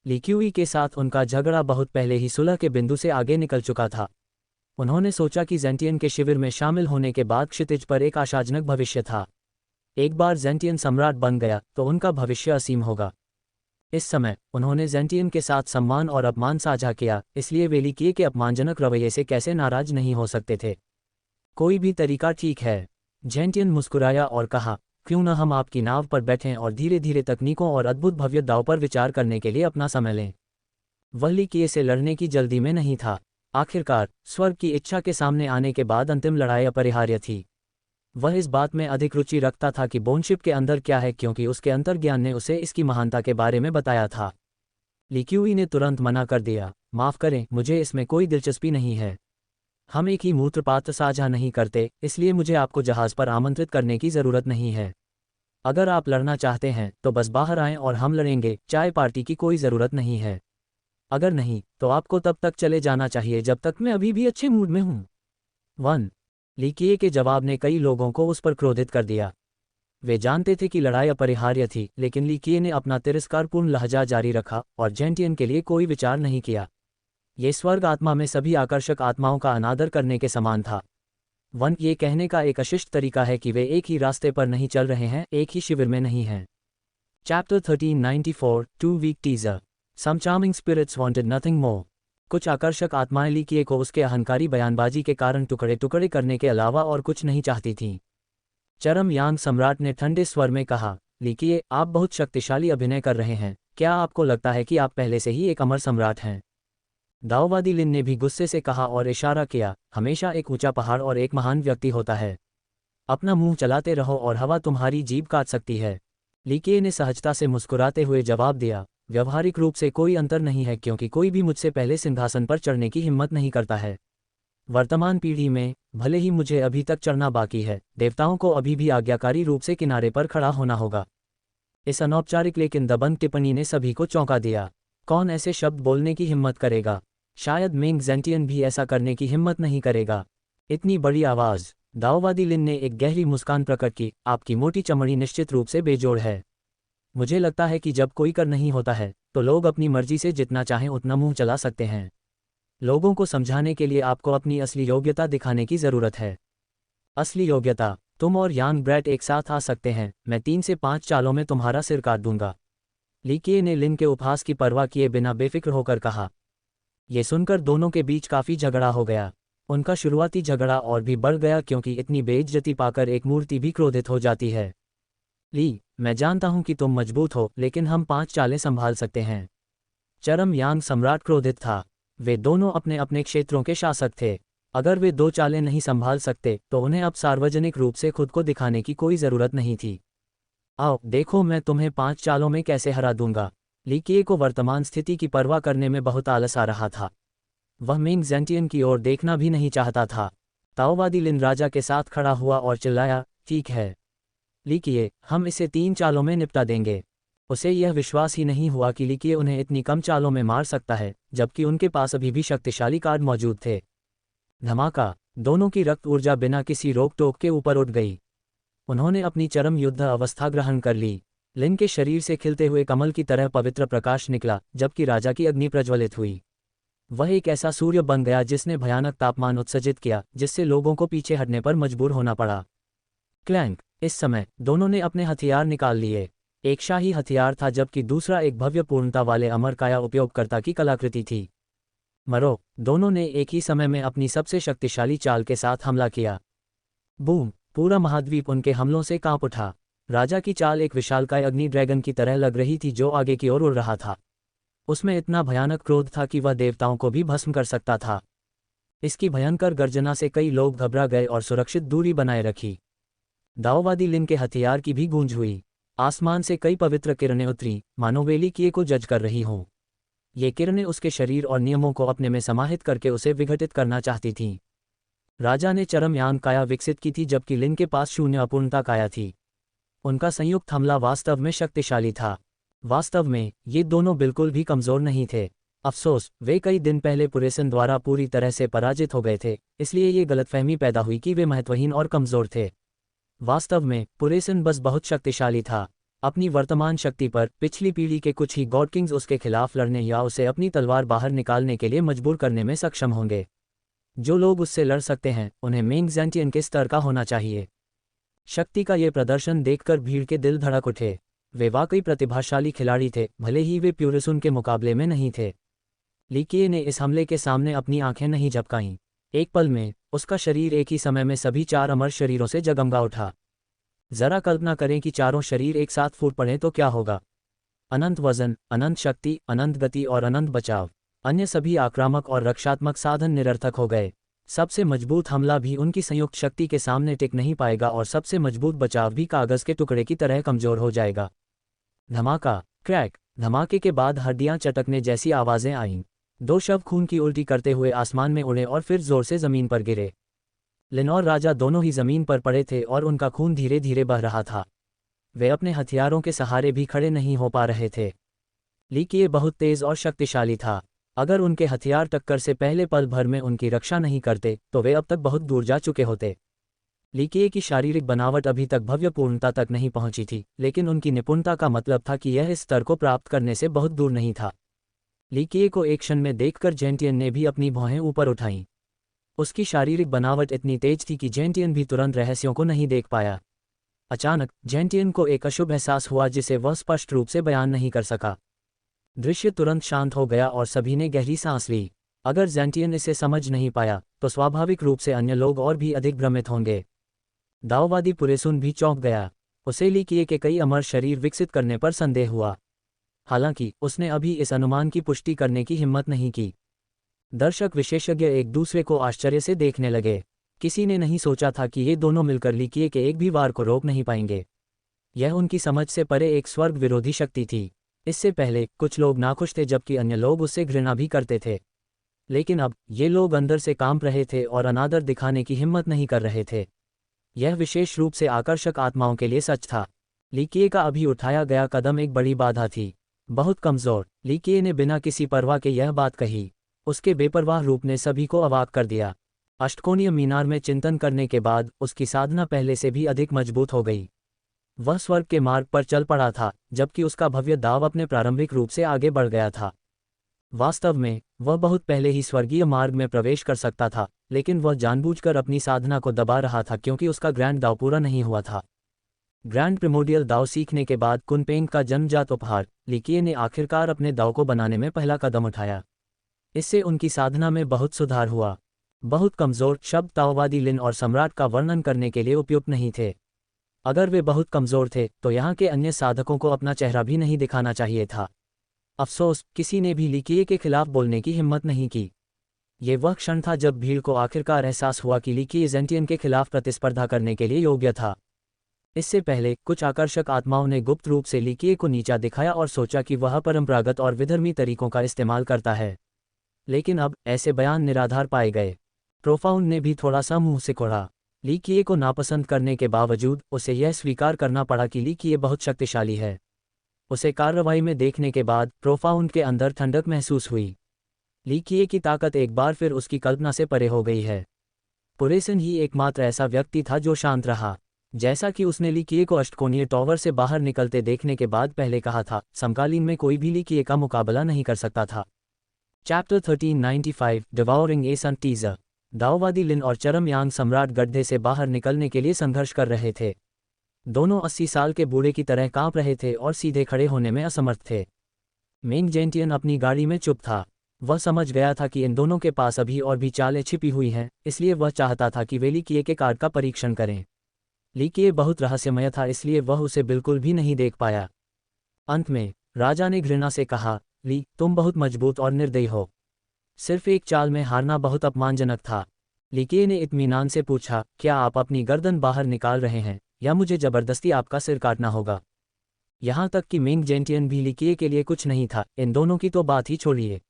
A: लीक्यूई के साथ उनका झगड़ा बहुत पहले ही सुलह के बिंदु से आगे निकल चुका था। उन्होंने सोचा कि जेंटियन के शिविर में शामिल होने के बाद क्षितिज पर एक आशाजनक भविष्य था। एक बार जेंटियन सम्राट बन गया तो उनका भविष्य असीम होगा। इस समय उन्होंने जेंटियन के साथ सम्मान और अपमान साझा किया, इसलिए वे लीकिये के अपमानजनक रवैये से कैसे नाराज नहीं हो सकते थे। कोई भी तरीका ठीक है। जेंटियन मुस्कुराया और कहा, क्यों न हम आपकी नाव पर बैठें और धीरे धीरे तकनीकों और अद्भुत भव्य दाव पर विचार करने के लिए अपना समय लें। वह लीकिये से लड़ने की जल्दी में नहीं था। आखिरकार स्वर्ग की इच्छा के सामने आने के बाद अंतिम लड़ाई अपरिहार्य थी। वह इस बात में अधिक रुचि रखता था कि बोनशिप के अंदर क्या है, क्योंकि उसके अंतर्ज्ञान ने उसे इसकी महानता के बारे में बताया था। लीक्यूई ने तुरंत मना कर दिया, माफ़ करें, मुझे इसमें कोई दिलचस्पी नहीं है। हम एक ही मूत्रपात्र साझा नहीं करते, इसलिए मुझे आपको जहाज़ पर आमंत्रित करने की ज़रूरत नहीं है। अगर आप लड़ना चाहते हैं तो बस बाहर आएं और हम लड़ेंगे, चाय पार्टी की कोई ज़रूरत नहीं है। अगर नहीं तो आपको तब तक चले जाना चाहिए जब तक मैं अभी भी अच्छे मूड में हूँ। 1 लीकिये के जवाब ने कई लोगों को उस पर क्रोधित कर दिया। वे जानते थे कि लड़ाई अपरिहार्य थी, लेकिन लीकिये ने अपना तिरस्कारपूर्ण लहजा जारी रखा और जेंटियन के लिए कोई विचार नहीं किया। ये स्वर्ग आत्मा में सभी आकर्षक आत्माओं का अनादर करने के समान था। 1 ये कहने का एक अशिष्ट तरीका है कि वे एक ही रास्ते पर नहीं चल रहे हैं, एक ही शिविर में नहीं हैं। Chapter 1394 2 week teaser. Some charming spirits wanted nothing more. कुछ आकर्षक आत्माएं लीकिये को उसके अहंकारी बयानबाजी के कारण टुकड़े टुकड़े करने के अलावा और कुछ नहीं चाहती थीं। चरम यांग सम्राट ने ठंडे स्वर में कहा, लीकिये, आप बहुत शक्तिशाली अभिनय कर रहे हैं। क्या आपको लगता है कि आप पहले से ही एक अमर सम्राट हैं? दाओवादी लिन ने भी गुस्से से कहा और इशारा किया, हमेशा एक ऊंचा पहाड़ और एक महान व्यक्ति होता है। अपना मुंह चलाते रहो और हवा तुम्हारी जीभ काट सकती है। लीकिये ने सहजता से मुस्कुराते हुए जवाब दिया, व्यवहारिक रूप से कोई अंतर नहीं है, क्योंकि कोई भी मुझसे पहले सिंहासन पर चढ़ने की हिम्मत नहीं करता है। वर्तमान पीढ़ी में भले ही मुझे अभी तक चढ़ना बाकी है, देवताओं को अभी भी आज्ञाकारी रूप से किनारे पर खड़ा होना होगा। इस अनौपचारिक लेकिन दबंग टिप्पणी ने सभी को चौंका दिया। कौन ऐसे शब्द बोलने की हिम्मत करेगा? शायद मिंग जेंटियन भी ऐसा करने की हिम्मत नहीं करेगा। इतनी बड़ी आवाज़। दाओवादी लिन ने एक गहरी मुस्कान प्रकट की, आपकी मोटी चमड़ी निश्चित रूप से बेजोड़ है। मुझे लगता है कि जब कोई कर नहीं होता है तो लोग अपनी मर्जी से जितना चाहें उतना मुंह चला सकते हैं। लोगों को समझाने के लिए आपको अपनी असली योग्यता दिखाने की ज़रूरत है। असली योग्यता। तुम और यांग ब्रैट एक साथ आ सकते हैं, मैं 3 से 5 चालों में तुम्हारा सिर काट दूंगा। ली किए ने लिन के उपहास की परवाह किए बिना बेफिक्र होकर कहा। ये सुनकर दोनों के बीच काफी झगड़ा हो गया। उनका शुरुआती झगड़ा और भी बढ़ गया क्योंकि इतनी बेइज्जती पाकर एक मूर्ति भी क्रोधित हो जाती है। ली, मैं जानता हूं कि तुम मजबूत हो, लेकिन हम 5 चालें संभाल सकते हैं। चरम यांग सम्राट क्रोधित था। वे दोनों अपने अपने क्षेत्रों के शासक थे। अगर वे 2 चालें नहीं संभाल सकते तो उन्हें अब सार्वजनिक रूप से खुद को दिखाने की कोई जरूरत नहीं थी। आओ देखो मैं तुम्हें 5 चालों में कैसे हरा दूंगा। ली किए को वर्तमान स्थिति की परवाह करने में बहुत आलस आ रहा था। वह मिंग ज़ेंटियन की ओर देखना भी नहीं चाहता था। ताओवादी लिन राजा के साथ खड़ा हुआ और चिल्लाया, ठीक है ली किए, हम इसे 3 चालों में निपटा देंगे। उसे यह विश्वास ही नहीं हुआ कि ली किए उन्हें इतनी कम चालों में मार सकता है, जबकि उनके पास अभी भी शक्तिशाली कार्ड मौजूद थे। धमाका, दोनों की रक्त ऊर्जा बिना किसी रोक टोक के ऊपर उठ गई। उन्होंने अपनी चरम युद्ध अवस्था ग्रहण कर ली। लिन के शरीर से खिलते हुए कमल की तरह पवित्र प्रकाश निकला, जबकि राजा की अग्नि प्रज्वलित हुई। वह एक ऐसा सूर्य बन गया जिसने भयानक तापमान उत्सर्जित किया, जिससे लोगों को पीछे हटने पर मजबूर होना पड़ा। क्लैंक, इस समय दोनों ने अपने हथियार निकाल लिए। एक शाही हथियार था जबकि दूसरा एक भव्य पूर्णता वाले अमरकाया उपयोगकर्ता की कलाकृति थी। मरो, दोनों ने एक ही समय में अपनी सबसे शक्तिशाली चाल के साथ हमला किया। बूम, पूरा महाद्वीप उनके हमलों से कांप उठा। राजा की चाल एक विशालकाय अग्नि ड्रैगन की तरह लग रही थी जो आगे की ओर उड़ रहा था। उसमें इतना भयानक क्रोध था कि वह देवताओं को भी भस्म कर सकता था। इसकी भयंकर गर्जना से कई लोग घबरा गए और सुरक्षित दूरी बनाए रखी। दाओवादी लिन के हथियार की भी गूंज हुई। आसमान से कई पवित्र किरणें उतरी, मानो वे ली किए को जज कर रही हों। ये किरणें उसके शरीर और नियमों को अपने में समाहित करके उसे विघटित करना चाहती थीं। राजा ने चरम यांग काया विकसित की थी जबकि लिन के पास शून्य अपूर्णता काया थी। उनका संयुक्त हमला वास्तव में शक्तिशाली था। वास्तव में ये दोनों बिल्कुल भी कमजोर नहीं थे। अफसोस, वे कई दिन पहले पुरेसन द्वारा पूरी तरह से पराजित हो गए थे, इसलिए ये गलतफहमी पैदा हुई कि वे महत्वहीन और कमजोर थे। वास्तव में पुरेसन बस बहुत शक्तिशाली था। अपनी वर्तमान शक्ति पर पिछली पीढ़ी के कुछ ही गॉड किंग्स उसके खिलाफ लड़ने या उसे अपनी तलवार बाहर निकालने के लिए मजबूर करने में सक्षम होंगे। जो लोग उससे लड़ सकते हैं उन्हें मिंग ज़ेंटियन के स्तर का होना चाहिए। शक्ति का ये प्रदर्शन देखकर भीड़ के दिल धड़क उठे। वे वाकई प्रतिभाशाली खिलाड़ी थे, भले ही वे प्यूरिसन के मुकाबले में नहीं थे। ली किए ने इस हमले के सामने अपनी आंखें नहीं झपकाईं। एक पल में उसका शरीर एक ही समय में सभी 4 अमर शरीरों से जगमगा उठा। जरा कल्पना करें कि चारों शरीर एक साथ फूट पड़े तो क्या होगा। अनंत वजन, अनंत शक्ति, अनंत गति और अनंत बचाव। अन्य सभी आक्रामक और रक्षात्मक साधन निरर्थक हो गए। सबसे मजबूत हमला भी उनकी संयुक्त शक्ति के सामने टिक नहीं पाएगा और सबसे मजबूत बचाव भी कागज के टुकड़े की तरह कमजोर हो जाएगा। धमाका, क्रैक, धमाके के बाद हड्डियां चटकने जैसी आवाजें आईं। 2 शव खून की उल्टी करते हुए आसमान में उड़े और फिर जोर से जमीन पर गिरे। लिन और राजा दोनों ही जमीन पर पड़े थे और उनका खून धीरे धीरे बह रहा था। वे अपने हथियारों के सहारे भी खड़े नहीं हो पा रहे थे। ली किए बहुत तेज और शक्तिशाली था। अगर उनके हथियार टक्कर से पहले पल भर में उनकी रक्षा नहीं करते तो वे अब तक बहुत दूर जा चुके होते। ली किए की शारीरिक बनावट अभी तक भव्य पूर्णता तक नहीं पहुंची थी, लेकिन उनकी निपुणता का मतलब था कि यह इस स्तर को प्राप्त करने से बहुत दूर नहीं था। ली किए को एक क्षण में देखकर जेंटियन ने भी अपनी भौहें ऊपर उठाईं। उसकी शारीरिक बनावट इतनी तेज थी कि जेंटियन भी तुरंत रहस्यों को नहीं देख पाया। अचानक जेंटियन को एक अशुभ एहसास हुआ जिसे वह स्पष्ट रूप से बयान नहीं कर सका। दृश्य तुरंत शांत हो गया और सभी ने गहरी सांस ली। अगर जेंटियन इसे समझ नहीं पाया तो स्वाभाविक रूप से अन्य लोग और भी अधिक भ्रमित होंगे। दाओवादी पुरेसुन भी चौंक गया। उसे ली किए के कई अमर शरीर विकसित करने पर संदेह हुआ। हालांकि उसने अभी इस अनुमान की पुष्टि करने की हिम्मत नहीं की। दर्शक विशेषज्ञ एक दूसरे को आश्चर्य से देखने लगे। किसी ने नहीं सोचा था कि ये दोनों मिलकर ली किए के एक भी वार को रोक नहीं पाएंगे। यह उनकी समझ से परे एक स्वर्ग विरोधी शक्ति थी। इससे पहले कुछ लोग नाखुश थे जबकि अन्य लोग उससे घृणा भी करते थे, लेकिन अब ये लोग अंदर से कांप रहे थे और अनादर दिखाने की हिम्मत नहीं कर रहे थे। यह विशेष रूप से आकर्षक आत्माओं के लिए सच था। ली किए का अभी उठाया गया कदम एक बड़ी बाधा थी। बहुत कमजोर ली किए ने बिना किसी परवाह के यह बात कही। उसके बेपरवाह रूप ने सभी को अवाक कर दिया। अष्टकोणीय मीनार में चिंतन करने के बाद उसकी साधना पहले से भी अधिक मजबूत हो गई। वह स्वर्ग के मार्ग पर चल पड़ा था, जबकि उसका भव्य दाव अपने प्रारंभिक रूप से आगे बढ़ गया था। वास्तव में वह बहुत पहले ही स्वर्गीय मार्ग में प्रवेश कर सकता था, लेकिन वह जानबूझकर अपनी साधना को दबा रहा था क्योंकि उसका ग्रैंड दाव पूरा नहीं हुआ था। ग्रैंड प्रिमोडियल दाव सीखने के बाद कुनपेंग का जन्मजात उपहार, ली कीये ने आखिरकार अपने दाव को बनाने में पहला कदम उठाया। इससे उनकी साधना में बहुत सुधार हुआ। बहुत कमज़ोर शब्द ताओवादी लिन और सम्राट का वर्णन करने के लिए उपयुक्त नहीं थे। अगर वे बहुत कमज़ोर थे तो यहाँ के अन्य साधकों को अपना चेहरा भी नहीं दिखाना चाहिए था। अफसोस, किसी ने भी ली कीये के खिलाफ बोलने की हिम्मत नहीं की। ये वह क्षण था जब भीड़ को आखिरकार एहसास हुआ कि ली कीये ज़ेंटियन के खिलाफ प्रतिस्पर्धा करने के लिए योग्य था। इससे पहले कुछ आकर्षक आत्माओं ने गुप्त रूप से ली कीये को नीचा दिखाया और सोचा कि वह परंपरागत और विधर्मी तरीकों का इस्तेमाल करता है, लेकिन अब ऐसे बयान निराधार पाए गए। प्रोफाउंड ने भी थोड़ा सा मुंह सिकोड़ा। ली कीये को नापसंद करने के बावजूद उसे यह स्वीकार करना पड़ा कि ली कीये बहुत शक्तिशाली है। उसे कार्रवाई में देखने के बाद प्रोफाउंड के अंदर ठंडक महसूस हुई। ली कीये की ताकत एक बार फिर उसकी कल्पना से परे हो गई है। पुरेसन ही एकमात्र ऐसा व्यक्ति था जो शांत रहा। जैसा कि उसने ली कीये को अष्टकोणीय टॉवर से बाहर निकलते देखने के बाद पहले कहा था, समकालीन में कोई भी ली कीये का मुकाबला नहीं कर सकता था। चैप्टर 1395 डिवॉरिंग ए सन टीजर। दाओवादी लिन और चरम यांग सम्राट गड्ढे से बाहर निकलने के लिए संघर्ष कर रहे थे। दोनों 80 साल के बूढ़े की तरह कांप रहे थे और सीधे खड़े होने में असमर्थ थे। मेंग जेंटियन अपनी गाड़ी में चुप था। वह समझ गया था कि इन दोनों के पास अभी और भी चालें छिपी हुई हैं, इसलिए वह चाहता था कि वे ली कीये के कार्ड का परीक्षण करें। ली कीये बहुत रहस्यमय था, इसलिए वह उसे बिल्कुल भी नहीं देख पाया। अंत में राजा ने घृणा से कहा, ली, तुम बहुत मजबूत और निर्दयी हो। सिर्फ एक चाल में हारना बहुत अपमानजनक था। ली कीये ने इत्मीनान से पूछा, क्या आप अपनी गर्दन बाहर निकाल रहे हैं या मुझे जबरदस्ती आपका सिर काटना होगा? यहाँ तक कि मेंग जेंटियन भी ली कीये के लिए कुछ नहीं था, इन दोनों की तो बात ही छोड़िए।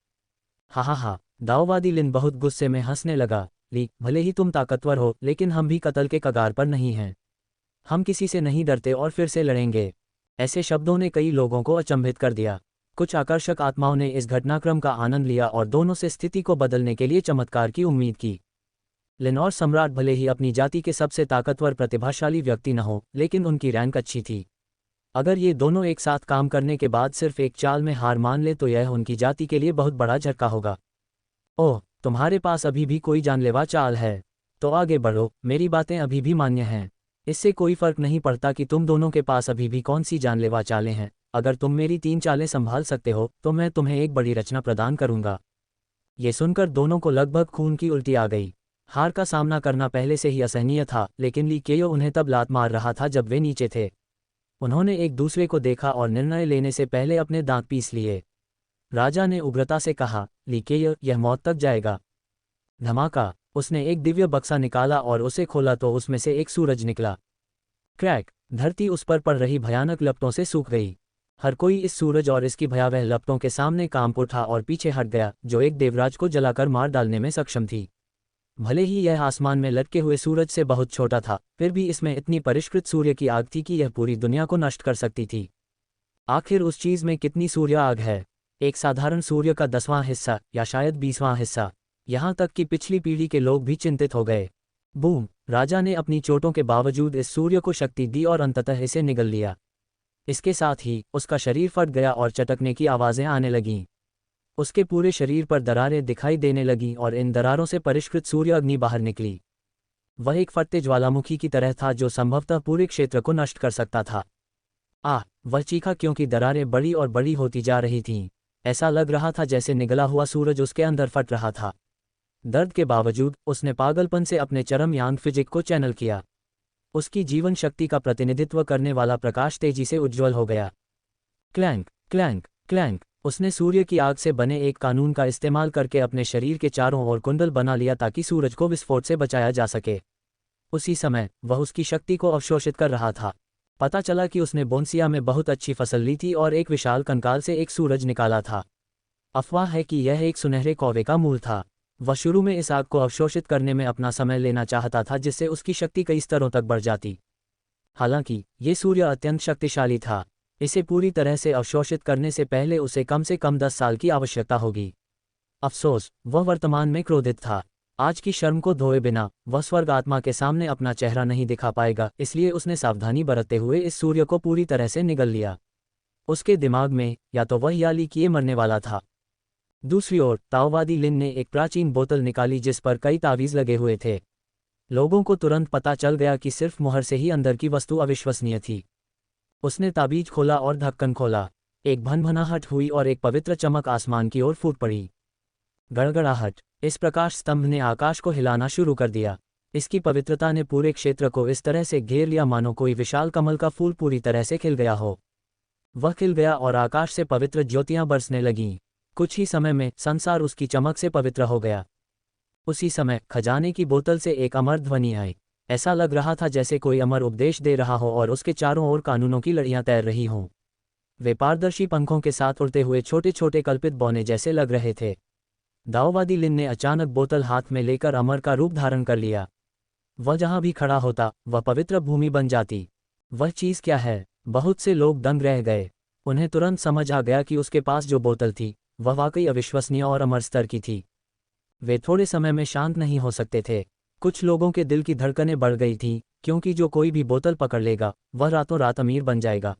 A: हा, दाओवादी लिन बहुत गुस्से में हंसने लगा। ली, भले ही तुम ताकतवर हो, लेकिन हम भी कत्ल के कगार पर नहीं हैं। हम किसी से नहीं डरते और फिर से लड़ेंगे। ऐसे शब्दों ने कई लोगों को अचंभित कर दिया। कुछ आकर्षक आत्माओं ने इस घटनाक्रम का आनंद लिया और दोनों से स्थिति को बदलने के लिए चमत्कार की उम्मीद की। लिन और सम्राट भले ही अपनी जाति के सबसे ताकतवर प्रतिभाशाली व्यक्ति न हो, लेकिन उनकी रैंक अच्छी थी। अगर ये दोनों एक साथ काम करने के बाद सिर्फ एक चाल में हार मान ले तो यह उनकी जाति के लिए बहुत बड़ा झटका होगा। ओह, तुम्हारे पास अभी भी कोई जानलेवा चाल है? तो आगे बढ़ो, मेरी बातें अभी भी मान्य हैं। इससे कोई फर्क नहीं पड़ता कि तुम दोनों के पास अभी भी कौन सी जानलेवा चालें हैं। अगर तुम मेरी 3 चालें संभाल सकते हो तो मैं तुम्हें एक बड़ी रचना प्रदान करूंगा। ये सुनकर दोनों को लगभग खून की उल्टी आ गई। हार का सामना करना पहले से ही असहनीय था, लेकिन ली कीये उन्हें तब लात मार रहा था जब वे नीचे थे। उन्होंने एक दूसरे को देखा और निर्णय लेने से पहले अपने दांत पीस लिए। राजा ने उग्रता से कहा, ली कीये, यह मौत तक जाएगा। धमाका! उसने एक दिव्य बक्सा निकाला और उसे खोला तो उसमें से एक सूरज निकला। क्रैक! धरती उस पर पड़ रही भयानक लपटों से सूख गई। हर कोई इस सूरज और इसकी भयावह लपटों के सामने कांप उठा और पीछे हट गया, जो एक देवराज को जलाकर मार डालने में सक्षम थी। भले ही यह आसमान में लटके हुए सूरज से बहुत छोटा था, फिर भी इसमें इतनी परिष्कृत सूर्य की आग थी कि यह पूरी दुनिया को नष्ट कर सकती थी। आखिर उस चीज में कितनी सूर्य आग है? एक साधारण सूर्य का 10वां हिस्सा या शायद 20वां हिस्सा। यहाँ तक कि पिछली पीढ़ी के लोग भी चिंतित हो गए। बूम! राजा ने अपनी चोटों के बावजूद इस सूर्य को शक्ति दी और अंततः इसे निगल लिया। इसके साथ ही उसका शरीर फट गया और चटकने की आवाज़ें आने लगीं। उसके पूरे शरीर पर दरारें दिखाई देने लगीं और इन दरारों से परिष्कृत सूर्य अग्नि बाहर निकली। वह एक फटते ज्वालामुखी की तरह था जो संभवतः पूरे क्षेत्र को नष्ट कर सकता था। वह चीखा क्योंकि दरारें बड़ी और बड़ी होती जा रही थीं। ऐसा लग रहा था जैसे निगला हुआ सूरज उसके अंदर फट रहा था। दर्द के बावजूद उसने पागलपन से अपने चरम यांग फिजिक को चैनल किया। उसकी जीवन शक्ति का प्रतिनिधित्व करने वाला प्रकाश तेजी से उज्ज्वल हो गया। Clank clank clank! उसने सूर्य की आग से बने एक कानून का इस्तेमाल करके अपने शरीर के चारों ओर कुंडल बना लिया ताकि सूरज को विस्फोट से बचाया जा सके। उसी समय वह उसकी शक्ति को अवशोषित कर रहा था। पता चला कि उसने बोन्सिया में बहुत अच्छी फसल ली थी और एक विशाल कंकाल से एक सूरज निकाला था। अफवाह है कि यह एक सुनहरे कौवे का मूल था। वह शुरू में इस आग को अवशोषित करने में अपना समय लेना चाहता था, जिससे उसकी शक्ति कई स्तरों तक बढ़ जाती। हालांकि ये सूर्य अत्यंत शक्तिशाली था। इसे पूरी तरह से अवशोषित करने से पहले उसे कम से कम 10 साल की आवश्यकता होगी। अफसोस, वह वर्तमान में क्रोधित था। आज की शर्म को धोए बिना वह स्वर्ग आत्मा के सामने अपना चेहरा नहीं दिखा पाएगा, इसलिए उसने सावधानी बरतते हुए इस सूर्य को पूरी तरह से निगल लिया। उसके दिमाग में या तो वह या ली कीये मरने वाला था। दूसरी ओर ताओवादी लिन ने एक प्राचीन बोतल निकाली जिस पर कई तावीज़ लगे हुए थे। लोगों को तुरंत पता चल गया कि सिर्फ मुहर से ही अंदर की वस्तु अविश्वसनीय थी। उसने ताबीज खोला और ढक्कन खोला। एक भनभनाहट हुई और एक पवित्र चमक आसमान की ओर फूट पड़ी। गड़गड़ाहट। इस प्रकाश स्तंभ ने आकाश को हिलाना शुरू कर दिया। इसकी पवित्रता ने पूरे क्षेत्र को इस तरह से घेर लिया मानो कोई विशाल कमल का फूल पूरी तरह से खिल गया हो। वह खिल गया और आकाश से पवित्र ज्योतियां बरसने लगीं। कुछ ही समय में संसार उसकी चमक से पवित्र हो गया। उसी समय खजाने की बोतल से एक अमर ध्वनि आई। ऐसा लग रहा था जैसे कोई अमर उपदेश दे रहा हो और उसके चारों ओर कानूनों की लड़ियां तैर रही हों। वे पारदर्शी पंखों के साथ उड़ते हुए छोटे छोटे कल्पित बौने जैसे लग रहे थे। दाओवादी लिन ने अचानक बोतल हाथ में लेकर अमर का रूप धारण कर लिया। वह जहां भी खड़ा होता वह पवित्र भूमि बन जाती। वह चीज़ क्या है? बहुत से लोग दंग रह गए। उन्हें तुरंत समझ आ गया कि उसके पास जो बोतल थी वह वाकई अविश्वसनीय और अमर स्तर की थी। वे थोड़े समय में शांत नहीं हो सकते थे। कुछ लोगों के दिल की धड़कनें बढ़ गई थीं, क्योंकि जो कोई भी बोतल पकड़ लेगा वह रातों रात अमीर बन जाएगा।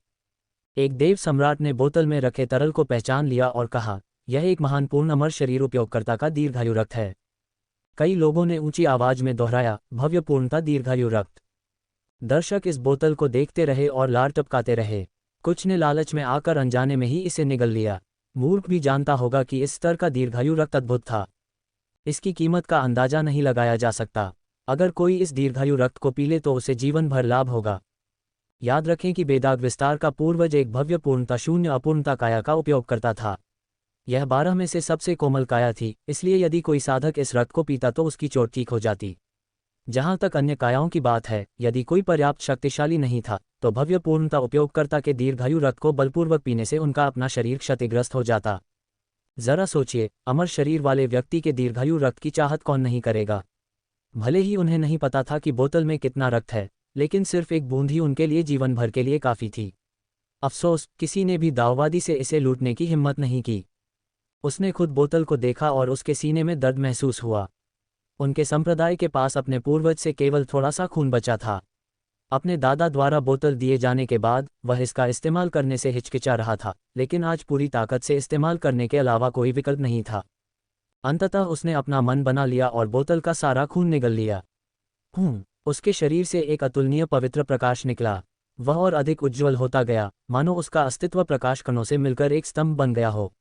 A: एक देव सम्राट ने बोतल में रखे तरल को पहचान लिया और कहा, यह एक महान पूर्ण अमर शरीर उपयोगकर्ता का दीर्घायु रक्त है। कई लोगों ने ऊंची आवाज में दोहराया, भव्य पूर्णता दीर्घायु रक्त। दर्शक इस बोतल को देखते रहे और लार टपकाते रहे। कुछ ने लालच में आकर अनजाने में ही इसे निगल लिया। मूर्ख भी जानता होगा कि इस स्तर का दीर्घायु रक्त अद्भुत था। इसकी कीमत का अंदाजा नहीं लगाया जा सकता। अगर कोई इस दीर्घायु रक्त को पी ले तो उसे जीवन भर लाभ होगा। याद रखें कि बेदाग विस्तार का पूर्वज एक भव्य पूर्णता शून्य अपूर्णता काया का उपयोग करता था। यह 12 में से सबसे कोमल काया थी, इसलिए यदि कोई साधक इस रक्त को पीता तो उसकी चोट ठीक हो जाती। जहां तक अन्य कायाओं की बात है, यदि कोई पर्याप्त शक्तिशाली नहीं था तो भव्य पूर्णता उपयोगकर्ता के दीर्घायु रक्त को बलपूर्वक पीने से उनका अपना शरीर क्षतिग्रस्त हो जाता। जरा सोचिए, अमर शरीर वाले व्यक्ति के दीर्घायु रक्त की चाहत कौन नहीं करेगा। भले ही उन्हें नहीं पता था कि बोतल में कितना रक्त है, लेकिन सिर्फ एक बूंद ही उनके लिए जीवन भर के लिए काफ़ी थी। अफसोस, किसी ने भी दाववादी से इसे लूटने की हिम्मत नहीं की। उसने खुद बोतल को देखा और उसके सीने में दर्द महसूस हुआ। उनके संप्रदाय के पास अपने पूर्वज से केवल थोड़ा सा खून बचा था। अपने दादा द्वारा बोतल दिए जाने के बाद वह इसका इस्तेमाल करने से हिचकिचा रहा था, लेकिन आज पूरी ताकत से इस्तेमाल करने के अलावा कोई विकल्प नहीं था। अंततः उसने अपना मन बना लिया और बोतल का सारा खून निगल लिया। उसके शरीर से एक अतुलनीय पवित्र प्रकाश निकला। वह और अधिक उज्ज्वल होता गया, मानो उसका अस्तित्व प्रकाश कणों से मिलकर एक स्तंभ बन गया हो।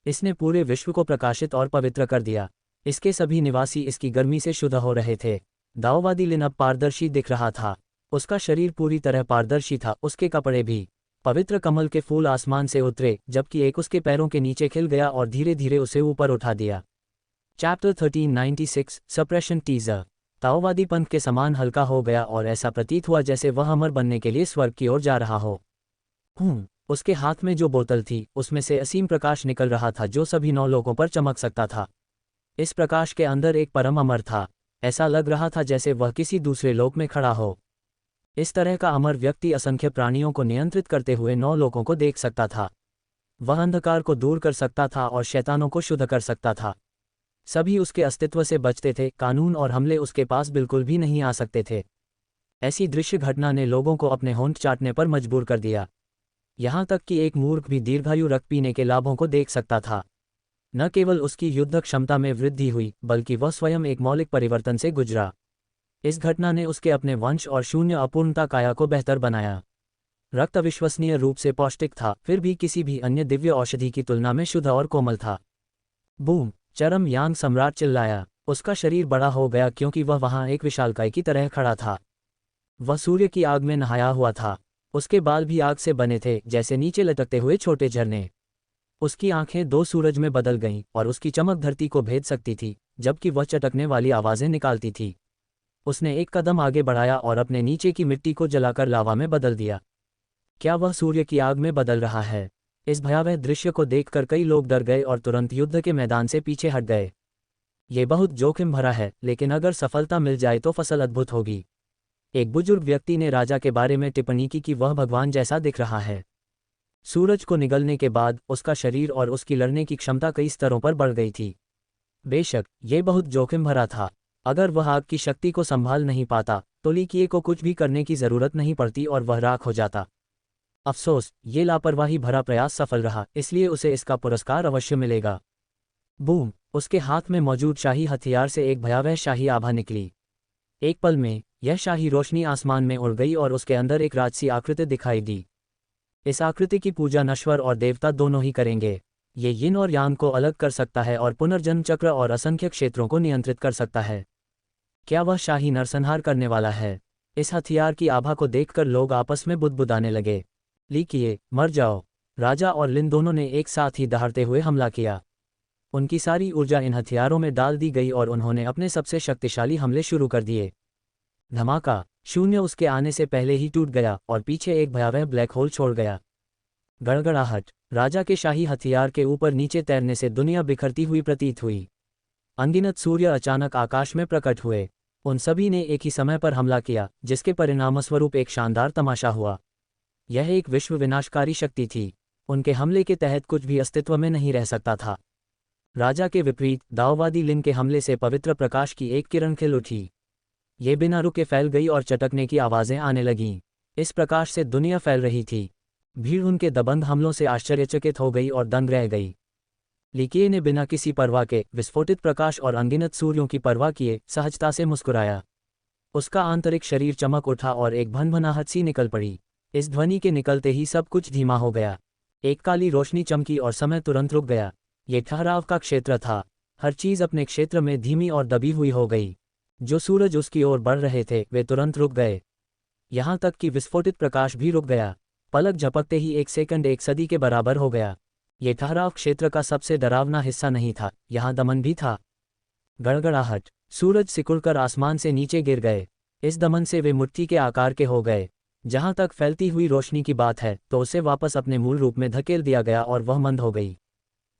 A: इसने पूरे विश्व को प्रकाशित और पवित्र कर दिया। इसके सभी निवासी इसकी गर्मी से शुद्ध हो रहे थे। दाओवादी लिन अब पारदर्शी दिख रहा था। उसका शरीर पूरी तरह पारदर्शी था, उसके कपड़े भी। पवित्र कमल के फूल आसमान से उतरे, जबकि एक उसके पैरों के नीचे खिल गया और धीरे धीरे उसे ऊपर उठा दिया। Chapter 1396 suppression teaser. ताओवादी पंथ के समान हल्का हो गया और ऐसा प्रतीत हुआ जैसे वह अमर बनने के लिए स्वर्ग की ओर जा रहा हो। उसके हाथ में जो बोतल थी उसमें से असीम प्रकाश निकल रहा था जो सभी 9 लोगों पर चमक सकता था। इस प्रकाश के अंदर एक परम अमर था। ऐसा लग रहा था जैसे वह किसी दूसरे लोक में खड़ा हो। इस तरह का अमर व्यक्ति असंख्य प्राणियों को नियंत्रित करते हुए 9 लोगों को देख सकता था। वह अंधकार को दूर कर सकता था और शैतानों को शुद्ध कर सकता था। सभी उसके अस्तित्व से बचते थे, कानून और हमले उसके पास बिल्कुल भी नहीं आ सकते थे। ऐसी दृश्य घटना ने लोगों को अपने होंठ चाटने पर मजबूर कर दिया। यहाँ तक कि एक मूर्ख भी दीर्घायु रक्त पीने के लाभों को देख सकता था। न केवल उसकी युद्ध क्षमता में वृद्धि हुई, बल्कि वह स्वयं एक मौलिक परिवर्तन से गुजरा। इस घटना ने उसके अपने वंश और शून्य अपूर्णता काया को बेहतर बनाया। रक्त अविश्वसनीय रूप से पौष्टिक था, फिर भी किसी भी अन्य दिव्य औषधि की तुलना में शुद्ध और कोमल था। बूम! चरम यांग सम्राट चिल्लाया। उसका शरीर बड़ा हो गया क्योंकि वह वहां एक विशालकाय की तरह खड़ा था। वह सूर्य की आग में नहाया हुआ था। उसके बाल भी आग से बने थे, जैसे नीचे लटकते हुए छोटे झरने। उसकी आंखें 2 सूरज में बदल गईं और उसकी चमक धरती को भेद सकती थी, जबकि वह चटकने वाली आवाजें निकालती थी। उसने एक कदम आगे बढ़ाया और अपने नीचे की मिट्टी को जलाकर लावा में बदल दिया। क्या वह सूर्य की आग में बदल रहा है? इस भयावह दृश्य को देखकर कई लोग डर गए और तुरंत युद्ध के मैदान से पीछे हट गए। ये बहुत जोखिम भरा है, लेकिन अगर सफलता मिल जाए तो फसल अद्भुत होगी। एक बुजुर्ग व्यक्ति ने राजा के बारे में टिप्पणी की कि वह भगवान जैसा दिख रहा है। सूरज को निगलने के बाद उसका शरीर और उसकी लड़ने की क्षमता कई स्तरों पर बढ़ गई थी। बेशक ये बहुत जोखिम भरा था। अगर वह आग की शक्ति को संभाल नहीं पाता तो लीकिए को कुछ भी करने की जरूरत नहीं पड़ती और वह राख हो जाता। अफसोस, ये लापरवाही भरा प्रयास सफल रहा, इसलिए उसे इसका पुरस्कार अवश्य मिलेगा। बूम! उसके हाथ में मौजूद शाही हथियार से एक भयावह शाही आभा निकली। एक पल में यह शाही रोशनी आसमान में उड़ गई और उसके अंदर एक राजसी आकृति दिखाई दी। इस आकृति की पूजा नश्वर और देवता दोनों ही करेंगे। ये यिन और यांग को अलग कर सकता है और पुनर्जन्म चक्र और असंख्य क्षेत्रों को नियंत्रित कर सकता है। क्या वह शाही नरसंहार करने वाला है? इस हथियार की आभा को देखकर लोग आपस में बुदबुदाने लगे। लीकिए, मर जाओ! राजा और लिन दोनों ने एक साथ ही दहाड़ते हुए हमला किया। उनकी सारी ऊर्जा इन हथियारों में डाल दी गई और उन्होंने अपने सबसे शक्तिशाली हमले शुरू कर दिए। धमाका! शून्य उसके आने से पहले ही टूट गया और पीछे एक भयावह ब्लैक होल छोड़ गया। गड़गड़ाहट! राजा के शाही हथियार के ऊपर नीचे तैरने से दुनिया बिखरती हुई प्रतीत हुई। अनगिनत सूर्य अचानक आकाश में प्रकट हुए। उन सभी ने एक ही समय पर हमला किया, जिसके परिणामस्वरूप एक शानदार तमाशा हुआ। यह एक विश्व विनाशकारी शक्ति थी। उनके हमले के तहत कुछ भी अस्तित्व में नहीं रह सकता था। राजा के विपरीत दाओवादी लिन के हमले से पवित्र प्रकाश की एक किरण खिल उठी। ये बिना रुके फैल गई और चटकने की आवाज़ें आने लगीं। इस प्रकाश से दुनिया फैल रही थी। भीड़ उनके दबंग हमलों से आश्चर्यचकित हो गई और दंग रह गई। लीकिए ने बिना किसी परवाह के विस्फोटित प्रकाश और अनगिनत सूर्यों की परवाह किए सहजता से मुस्कुराया। उसका आंतरिक शरीर चमक उठा और एक भनभनाहट सी निकल पड़ी। इस ध्वनि के निकलते ही सब कुछ धीमा हो गया। एक काली रोशनी चमकी और समय तुरंत रुक गया। ये ठहराव का क्षेत्र था। हर चीज़ अपने क्षेत्र में धीमी और दबी हुई हो गई। जो सूरज उसकी ओर बढ़ रहे थे वे तुरंत रुक गए। यहाँ तक कि विस्फोटित प्रकाश भी रुक गया। पलक झपकते ही एक सेकंड एक सदी के बराबर हो गया। ये ठहराव क्षेत्र का सबसे डरावना हिस्सा नहीं था, यहाँ दमन भी था। गड़गड़ाहट! सूरज सिकुड़कर आसमान से नीचे गिर गए। इस दमन से वे मुट्ठी के आकार के हो गए। जहाँ तक फैलती हुई रोशनी की बात है तो उसे वापस अपने मूल रूप में धकेल दिया गया और वह मंद हो गई।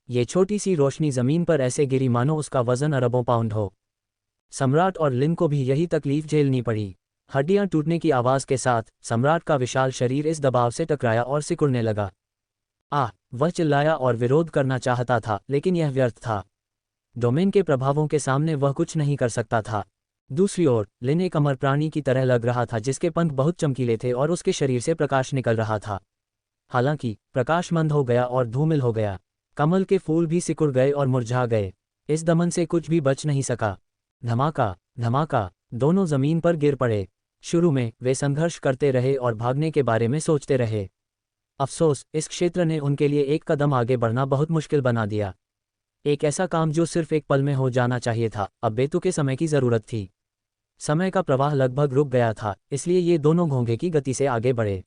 A: ये छोटी सी रोशनी जमीन पर ऐसे गिरी मानो उसका वजन अरबों पाउंड हो। सम्राट और लिन को भी यही तकलीफ झेलनी पड़ी। हड्डियां टूटने की आवाज़ के साथ सम्राट का विशाल शरीर इस दबाव से टकराया और सिकुड़ने लगा। वह चिल्लाया और विरोध करना चाहता था, लेकिन यह व्यर्थ था। डोमेन के प्रभावों के सामने वह कुछ नहीं कर सकता था। दूसरी ओर लिन एक अमर प्राणी की तरह लग रहा था, जिसके पंख बहुत चमकीले थे और उसके शरीर से प्रकाश निकल रहा था। हालांकि प्रकाश मंद हो गया और धूमिल हो गया। कमल के फूल भी सिकुड़ गए और मुरझा गए। इस दमन से कुछ भी बच नहीं सका। धमाका! धमाका! दोनों जमीन पर गिर पड़े। शुरू में वे संघर्ष करते रहे और भागने के बारे में सोचते रहे। अफसोस, इस क्षेत्र ने उनके लिए एक कदम आगे बढ़ना बहुत मुश्किल बना दिया। एक ऐसा काम जो सिर्फ एक पल में हो जाना चाहिए था, अब बेतुके समय की ज़रूरत थी। समय का प्रवाह लगभग रुक गया था, इसलिए ये दोनों घोंघे की गति से आगे बढ़े।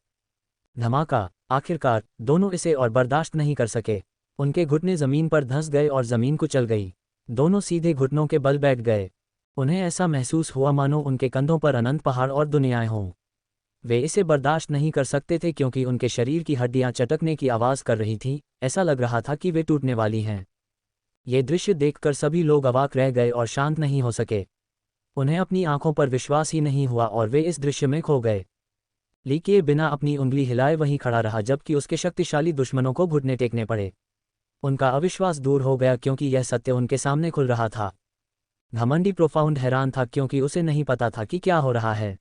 A: धमाका! आखिरकार दोनों इसे और बर्दाश्त नहीं कर सके। उनके घुटने जमीन पर धंस गए और जमीन कुचल गई। दोनों सीधे घुटनों के बल बैठ गए। उन्हें ऐसा महसूस हुआ मानो उनके कंधों पर अनंत पहाड़ और दुनियाएं हों। वे इसे बर्दाश्त नहीं कर सकते थे क्योंकि उनके शरीर की हड्डियां चटकने की आवाज़ कर रही थीं। ऐसा लग रहा था कि वे टूटने वाली हैं। ये दृश्य देखकर सभी लोग अवाक रह गए और शांत नहीं हो सके। उन्हें अपनी आंखों पर विश्वास ही नहीं हुआ और वे इस दृश्य में खो गए। लीकिए बिना अपनी उंगली हिलाए वहीं खड़ा रहा जबकि उसके शक्तिशाली दुश्मनों को घुटने टेकने पड़े। उनका अविश्वास दूर हो गया क्योंकि यह सत्य उनके सामने खुल रहा था। घमंडी प्रोफाउंड हैरान था क्योंकि उसे नहीं पता था कि क्या हो रहा है।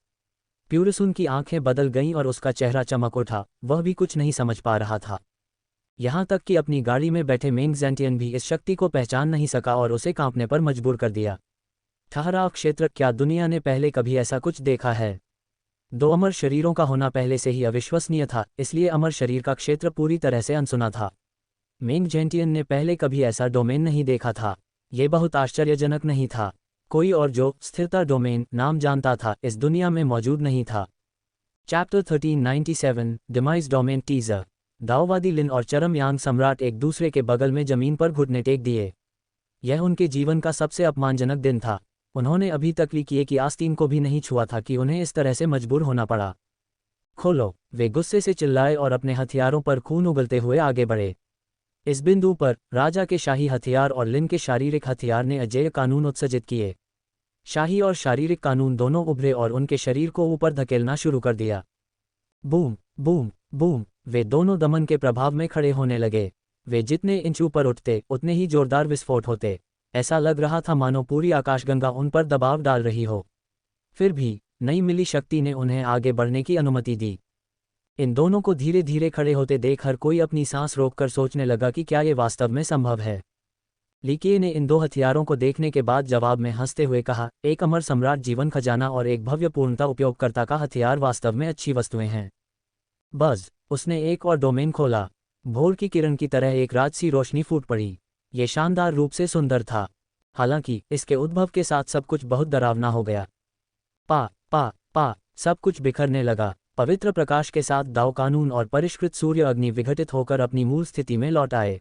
A: प्यूरिसुन की आंखें बदल गईं और उसका चेहरा चमक उठा। वह भी कुछ नहीं समझ पा रहा था। यहाँ तक कि अपनी गाड़ी में बैठे मेंग ज़ेंटियन भी इस शक्ति को पहचान नहीं सका और उसे कांपने पर मजबूर कर दिया। ठहराव क्षेत्र! क्या दुनिया ने पहले कभी ऐसा कुछ देखा है? दो अमर शरीरों का होना पहले से ही अविश्वसनीय था, इसलिए अमर शरीर का क्षेत्र पूरी तरह से अनसुना था। मेंग ज़ेंटियन ने पहले कभी ऐसा डोमेन नहीं देखा था। ये बहुत आश्चर्यजनक नहीं था। कोई और जो स्थिरता डोमेन नाम जानता था इस दुनिया में मौजूद नहीं था। Chapter 1397 demise domain teaser. दाओवादी लिन और चरम यांग सम्राट एक दूसरे के बगल में जमीन पर घुटने टेक दिए। यह उनके जीवन का सबसे अपमानजनक दिन था। उन्होंने अभी तक लीकिए की आस्तीन को भी नहीं छुआ था कि उन्हें इस तरह से मजबूर होना पड़ा। खोलो! वे गुस्से से चिल्लाए और अपने हथियारों पर खून उगलते हुए आगे बढ़े। इस बिंदु पर राजा के शाही हथियार और लिन के शारीरिक हथियार ने अजेय कानून उत्सर्जित किए। शाही और शारीरिक कानून दोनों उभरे और उनके शरीर को ऊपर धकेलना शुरू कर दिया। Boom boom boom! वे दोनों दमन के प्रभाव में खड़े होने लगे। वे जितने इंच ऊपर उठते उतने ही जोरदार विस्फोट होते। ऐसा लग रहा था मानो पूरी आकाशगंगा उन पर दबाव डाल रही हो। फिर भी नई मिली शक्ति ने उन्हें आगे बढ़ने की अनुमति दी। इन दोनों को धीरे धीरे खड़े होते देख हर कोई अपनी सांस रोककर सोचने लगा कि क्या ये वास्तव में संभव है। लीकिये ने इन दो हथियारों को देखने के बाद जवाब में हंसते हुए कहा, एक अमर सम्राट जीवन खजाना और एक भव्य पूर्णता उपयोगकर्ता का हथियार वास्तव में अच्छी वस्तुएं हैं। बस उसने एक और डोमेन खोला। भोर की किरण की तरह एक राजसी रोशनी फूट पड़ी। ये शानदार रूप से सुंदर था, हालांकि इसके उद्भव के साथ सब कुछ बहुत डरावना हो गया। पा पा पा सब कुछ बिखरने लगा। पवित्र प्रकाश के साथ दाव कानून और परिष्कृत सूर्य अग्नि विघटित होकर अपनी मूल स्थिति में लौट आए।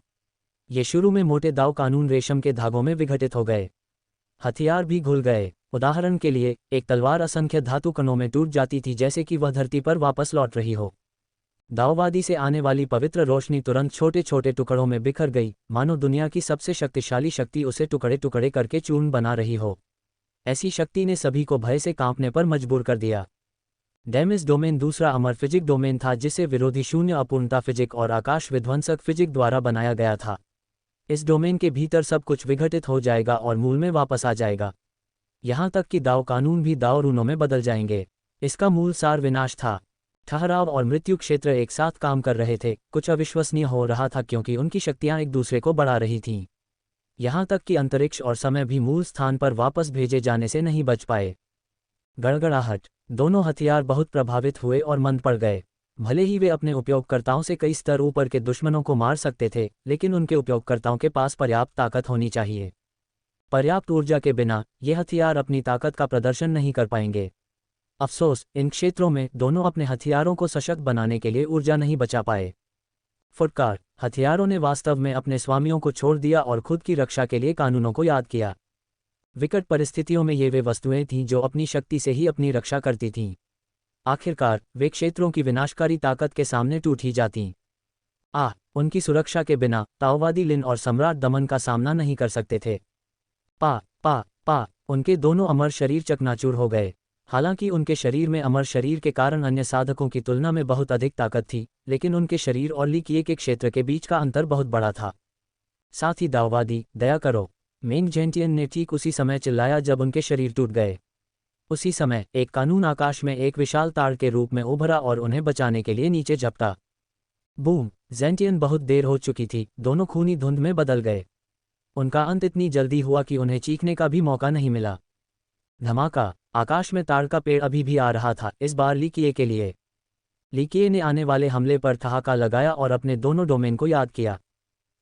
A: ये शुरू में मोटे दाव कानून रेशम के धागों में विघटित हो गए। हथियार भी घुल गए। उदाहरण के लिए, एक तलवार असंख्य धातु कणों में टूट जाती थी जैसे कि वह धरती पर वापस लौट रही हो। दाववादी से आने वाली पवित्र रोशनी तुरंत छोटे छोटे टुकड़ों में बिखर गई, मानो दुनिया की सबसे शक्तिशाली शक्ति उसे टुकड़े टुकड़े करके चूर्ण बना रही हो। ऐसी शक्ति ने सभी को भय से कांपने पर मजबूर कर दिया। डेमिस डोमेन दूसरा अमर फिजिक डोमेन था जिसे विरोधी शून्य अपूर्णता फिजिक और आकाश विध्वंसक फिजिक द्वारा बनाया गया था। इस डोमेन के भीतर सब कुछ विघटित हो जाएगा और मूल में वापस आ जाएगा। यहाँ तक कि दाव कानून भी दाव रूनों में बदल जाएंगे। इसका मूल सार विनाश था। ठहराव और मृत्यु क्षेत्र एक साथ काम कर रहे थे। कुछ अविश्वसनीय हो रहा था क्योंकि उनकी शक्तियां एक दूसरे को बढ़ा रही थीं। यहाँ तक कि अंतरिक्ष और समय भी मूल स्थान पर वापस भेजे जाने से नहीं बच पाए। गड़गड़ाहट। दोनों हथियार बहुत प्रभावित हुए और मंद पड़ गए। भले ही वे अपने उपयोगकर्ताओं से कई स्तर ऊपर के दुश्मनों को मार सकते थे, लेकिन उनके उपयोगकर्ताओं के पास पर्याप्त ताकत होनी चाहिए। पर्याप्त ऊर्जा के बिना ये हथियार अपनी ताकत का प्रदर्शन नहीं कर पाएंगे। अफसोस, इन क्षेत्रों में दोनों अपने हथियारों को सशक्त बनाने के लिए ऊर्जा नहीं बचा पाए। फुटकार। हथियारों ने वास्तव में अपने स्वामियों को छोड़ दिया और खुद की रक्षा के लिए कानूनों को याद किया। विकट परिस्थितियों में ये वे वस्तुएं थीं जो अपनी शक्ति से ही अपनी रक्षा करती थीं। आखिरकार वे क्षेत्रों की विनाशकारी ताकत के सामने टूट ही जातीं। उनकी सुरक्षा के बिना ताओवादी लिन और सम्राट दमन का सामना नहीं कर सकते थे। पा पा पा उनके दोनों अमर शरीर चकनाचूर हो गए। हालांकि उनके शरीर में अमर शरीर के कारण अन्य साधकों की तुलना में बहुत अधिक ताकत थी, लेकिन उनके शरीर और लीकिये के क्षेत्र के बीच का अंतर बहुत बड़ा था। साथ ही दाववादी, दया करो, मेंग जेंटियन ने ठीक उसी समय चिल्लाया जब उनके शरीर टूट गए। उसी समय एक कानून आकाश में एक विशाल तार के रूप में उभरा और उन्हें बचाने के लिए नीचे झपटा। बूम। जेंटियन बहुत देर हो चुकी थी। दोनों खूनी धुंध में बदल गए। उनका अंत इतनी जल्दी हुआ कि उन्हें चीखने का भी मौका नहीं मिला। धमाका। आकाश में ताड़ का पेड़ अभी भी आ रहा था, इस बार लीकिये के लिए। लीकिये ने आने वाले हमले पर ठहाका लगाया और अपने दोनों डोमेन को याद किया।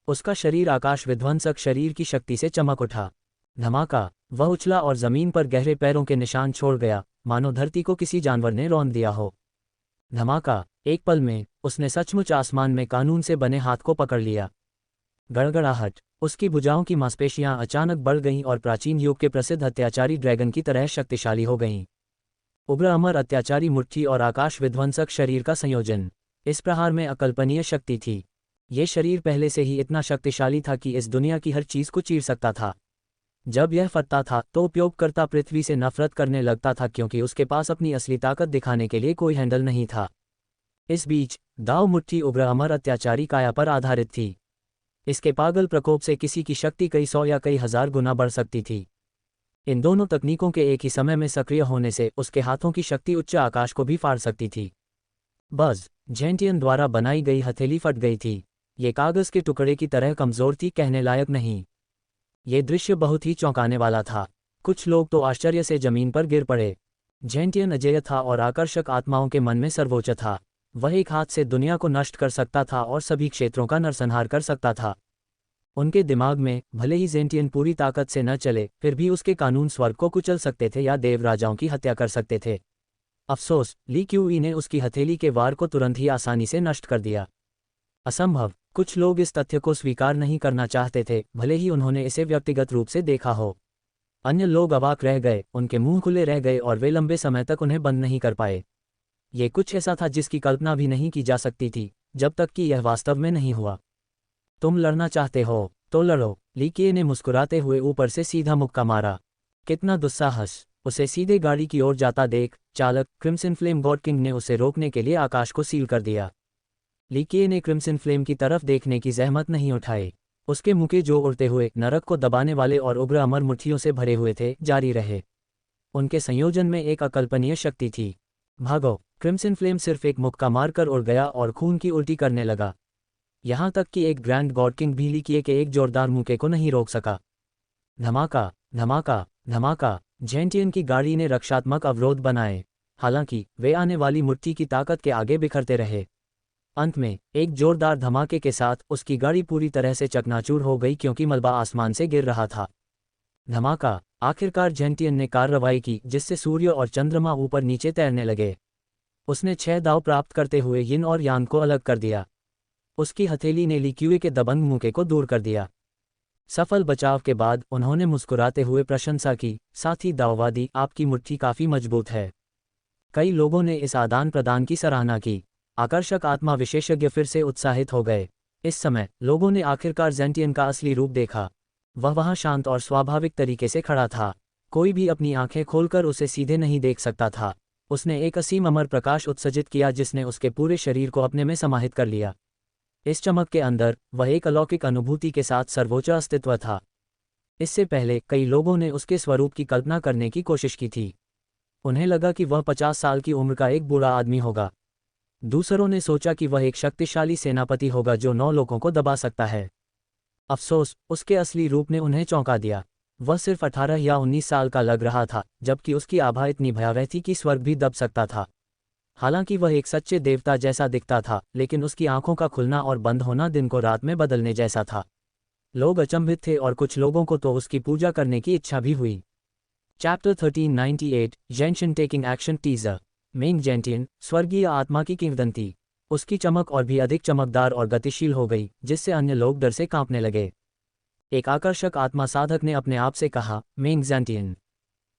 A: उसका शरीर आकाश विध्वंसक शरीर की शक्ति से चमक उठा। धमाका। वह उछला और जमीन पर गहरे पैरों के निशान छोड़ गया, मानो धरती को किसी जानवर ने रौंद दिया हो। धमाका। एक पल में उसने सचमुच आसमान में कानून से बने हाथ को पकड़ लिया। गड़गड़ाहट। उसकी भुजाओं की मांसपेशियां अचानक बढ़ गईं और प्राचीन युग के प्रसिद्ध अत्याचारी ड्रैगन की तरह शक्तिशाली हो गईं। उग्र अमर अत्याचारी मुट्ठी और आकाश विध्वंसक शरीर का संयोजन। इस प्रहार में अकल्पनीय शक्ति थी। ये शरीर पहले से ही इतना शक्तिशाली था कि इस दुनिया की हर चीज को चीर सकता था। जब यह फटता था तो उपयोगकर्ता पृथ्वी से नफरत करने लगता था क्योंकि उसके पास अपनी असली ताकत दिखाने के लिए कोई हैंडल नहीं था। इस बीच दाव मुट्ठी उग्र अमर अत्याचारी काया पर आधारित थी। इसके पागल प्रकोप से किसी की शक्ति कई सौ या कई हजार गुना बढ़ सकती थी। इन दोनों तकनीकों के एक ही समय में सक्रिय होने से उसके हाथों की शक्ति उच्च आकाश को भी फाड़ सकती थी। बस जेंटियन द्वारा बनाई गई हथेली फट गई थी। ये कागज के टुकड़े की तरह कमजोर थी, कहने लायक नहीं। ये दृश्य बहुत ही चौंकाने वाला था। कुछ लोग तो आश्चर्य से जमीन पर गिर पड़े। जेंटियन अजेय था और आकर्षक आत्माओं के मन में सर्वोच्च था। वह एक हाथ से दुनिया को नष्ट कर सकता था और सभी क्षेत्रों का नरसंहार कर सकता था। उनके दिमाग में, भले ही जेंटियन पूरी ताकत से न चले, फिर भी उसके कानून स्वर्ग को कुचल सकते थे या देवराजाओं की हत्या कर सकते थे। अफसोस, ली क्यूई ने उसकी हथेली के वार को तुरंत ही आसानी से नष्ट कर दिया। असंभव। कुछ लोग इस तथ्य को स्वीकार नहीं करना चाहते थे, भले ही उन्होंने इसे व्यक्तिगत रूप से देखा हो। अन्य लोग अवाक रह गए, उनके मुंह खुले रह गए और वे लंबे समय तक उन्हें बंद नहीं कर पाए। ये कुछ ऐसा था जिसकी कल्पना भी नहीं की जा सकती थी, जब तक कि यह वास्तव में नहीं हुआ। तुम लड़ना चाहते हो तो लड़ो, लीकिये ने मुस्कुराते हुए ऊपर से सीधा मुक्का मारा। कितना दुस्साहस। उसे सीधे गाड़ी की ओर जाता देख चालक क्रिम्सन फ्लेम गॉड किंग ने उसे रोकने के लिए आकाश को सील कर दिया। लीकिये ने क्रिम्सन फ्लेम की तरफ देखने की जहमत नहीं उठाई। उसके मुके जो उड़ते हुए नरक को दबाने वाले और उग्र अमर मुट्ठियों से भरे हुए थे, जारी रहे। उनके संयोजन में एक अकल्पनीय शक्ति थी। भागो। क्रिम्सन फ्लेम सिर्फ एक मुक्का मारकर उड़ गया और खून की उल्टी करने लगा। यहाँ तक कि एक ग्रैंड गॉड किंग भी लीकिए के एक जोरदार मुक्के को नहीं रोक सका। धमाका धमाका धमाका। जेंटियन की गाड़ी ने रक्षात्मक अवरोध बनाए, हालांकि वे आने वाली मुट्ठी की ताकत के आगे बिखरते रहे। अंत में एक जोरदार धमाके के साथ उसकी गाड़ी पूरी तरह से चकनाचूर हो गई क्योंकि मलबा आसमान से गिर रहा था। धमाका। आखिरकार जेंटियन ने कार्रवाई की जिससे सूर्य और चंद्रमा ऊपर नीचे तैरने लगे। उसने 6 दाव प्राप्त करते हुए यिन और यांग को अलग कर दिया। उसकी हथेली ने लीक्यूए के दबंग मुक्के को दूर कर दिया। सफल बचाव के बाद उन्होंने मुस्कुराते हुए प्रशंसा की, साथ ही दावा दी, आपकी मुट्ठी काफी मजबूत है। कई लोगों ने इस आदान प्रदान की सराहना की। आकर्षक आत्मा विशेषज्ञ फिर से उत्साहित हो गए। इस समय लोगों ने आखिरकार जेंटियन का असली रूप देखा। वह वहां शांत और स्वाभाविक तरीके से खड़ा था। कोई भी अपनी आंखें खोलकर उसे सीधे नहीं देख सकता था। उसने एक असीम अमर प्रकाश उत्सर्जित किया जिसने उसके पूरे शरीर को अपने में समाहित कर लिया। इस चमक के अंदर वह एक अलौकिक अनुभूति के साथ सर्वोच्च अस्तित्व था। इससे पहले कई लोगों ने उसके स्वरूप की कल्पना करने की कोशिश की थी। उन्हें लगा कि वह 50 साल की उम्र का एक बूढ़ा आदमी होगा। दूसरों ने सोचा कि वह एक शक्तिशाली सेनापति होगा जो 9 लोगों को दबा सकता है। अफसोस, उसके असली रूप ने उन्हें चौंका दिया। वह सिर्फ 18 या 19 साल का लग रहा था, जबकि उसकी आभा इतनी भयावह थी कि स्वर्ग भी दब सकता था। हालांकि वह एक सच्चे देवता जैसा दिखता था, लेकिन उसकी आंखों का खुलना और बंद होना दिन को रात में बदलने जैसा था। लोग अचंभित थे और कुछ लोगों को तो उसकी पूजा करने की इच्छा भी हुई। Chapter 1398 Gentian taking action teaser. Meng Gentian, स्वर्गीय आत्मा की किंवदंती। उसकी चमक और भी अधिक चमकदार और गतिशील हो गई, जिससे अन्य लोग डर से कांपने लगे। एक आकर्षक आत्मा साधक ने अपने आप से कहा, मेंग जेंटियन।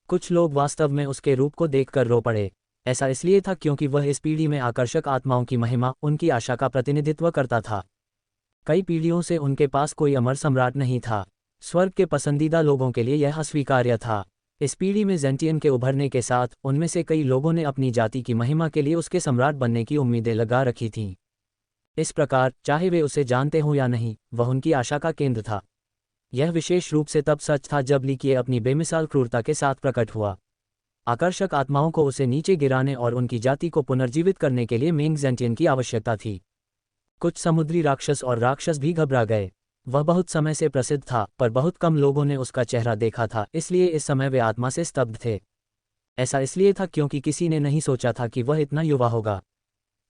A: कुछ लोग वास्तव में उसके रूप को देखकर रो पड़े। ऐसा इसलिए था क्योंकि वह इस पीढ़ी में आकर्षक आत्माओं की महिमा, उनकी आशा का प्रतिनिधित्व करता था। कई पीढ़ियों से उनके पास कोई अमर सम्राट नहीं था। स्वर्ग के पसंदीदा लोगों के लिए यह अस्वीकार्य था। इस पीढ़ी में जेंटियन के उभरने के साथ उनमें से कई लोगों ने अपनी जाति की महिमा के लिए उसके सम्राट बनने की उम्मीदें लगा रखी थीं। इस प्रकार, चाहे वे उसे जानते हों या नहीं, वह उनकी आशा का केंद्र था। यह विशेष रूप से तब सच था जब लीकिए अपनी बेमिसाल क्रूरता के साथ प्रकट हुआ। आकर्षक आत्माओं को उसे नीचे गिराने और उनकी जाति को पुनर्जीवित करने के लिए मेंग जेंटियन की आवश्यकता थी। कुछ समुद्री राक्षस और राक्षस भी घबरा गए। वह बहुत समय से प्रसिद्ध था, पर बहुत कम लोगों ने उसका चेहरा देखा था, इसलिए इस समय वे आत्मा से स्तब्ध थे। ऐसा इसलिए था क्योंकि किसी ने नहीं सोचा था कि वह इतना युवा होगा।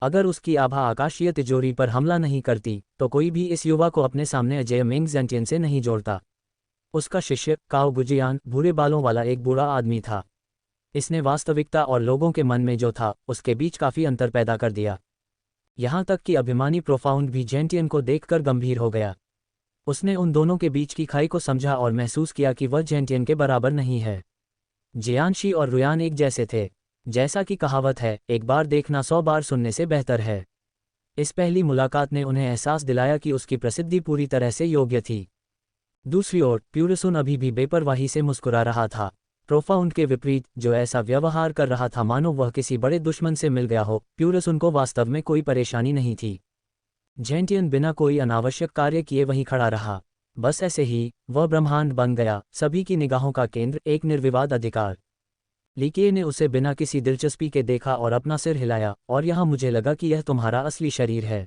A: अगर उसकी आभा आकाशीय तिजोरी पर हमला नहीं करती, तो कोई भी इस युवा को अपने सामने अजय मेंग जेंटियन से नहीं जोड़ता। उसका शिष्य काओ गुजियान भूरे बालों वाला एक बूढ़ा आदमी था। इसने वास्तविकता और लोगों के मन में जो था, उसके बीच काफी अंतर पैदा कर दिया। यहाँ तक कि अभिमानी प्रोफाउंड भी जेंटियन को देखकर गंभीर हो गया। उसने उन दोनों के बीच की खाई को समझा और महसूस किया कि वह जेंटियन के बराबर नहीं है। जियानशी और रुयान एक जैसे थे। जैसा कि कहावत है, एक बार देखना 100 बार सुनने से बेहतर है। इस पहली मुलाकात ने उन्हें एहसास दिलाया कि उसकी प्रसिद्धि पूरी तरह से योग्य थी। दूसरी ओर प्यूरसुन अभी भी बेपरवाही से मुस्कुरा रहा था। प्रोफाउंड के विपरीत, जो ऐसा व्यवहार कर रहा था मानो वह किसी बड़े दुश्मन से मिल गया हो, प्यूरसुन को वास्तव में कोई परेशानी नहीं थी। जेंटियन बिना कोई अनावश्यक कार्य किए वहीं खड़ा रहा। बस ऐसे ही वह ब्रह्मांड बन गया, सभी की निगाहों का केंद्र, एक निर्विवाद अधिकार। लीकिए ने उसे बिना किसी दिलचस्पी के देखा और अपना सिर हिलाया, और यहाँ मुझे लगा कि यह तुम्हारा असली शरीर है।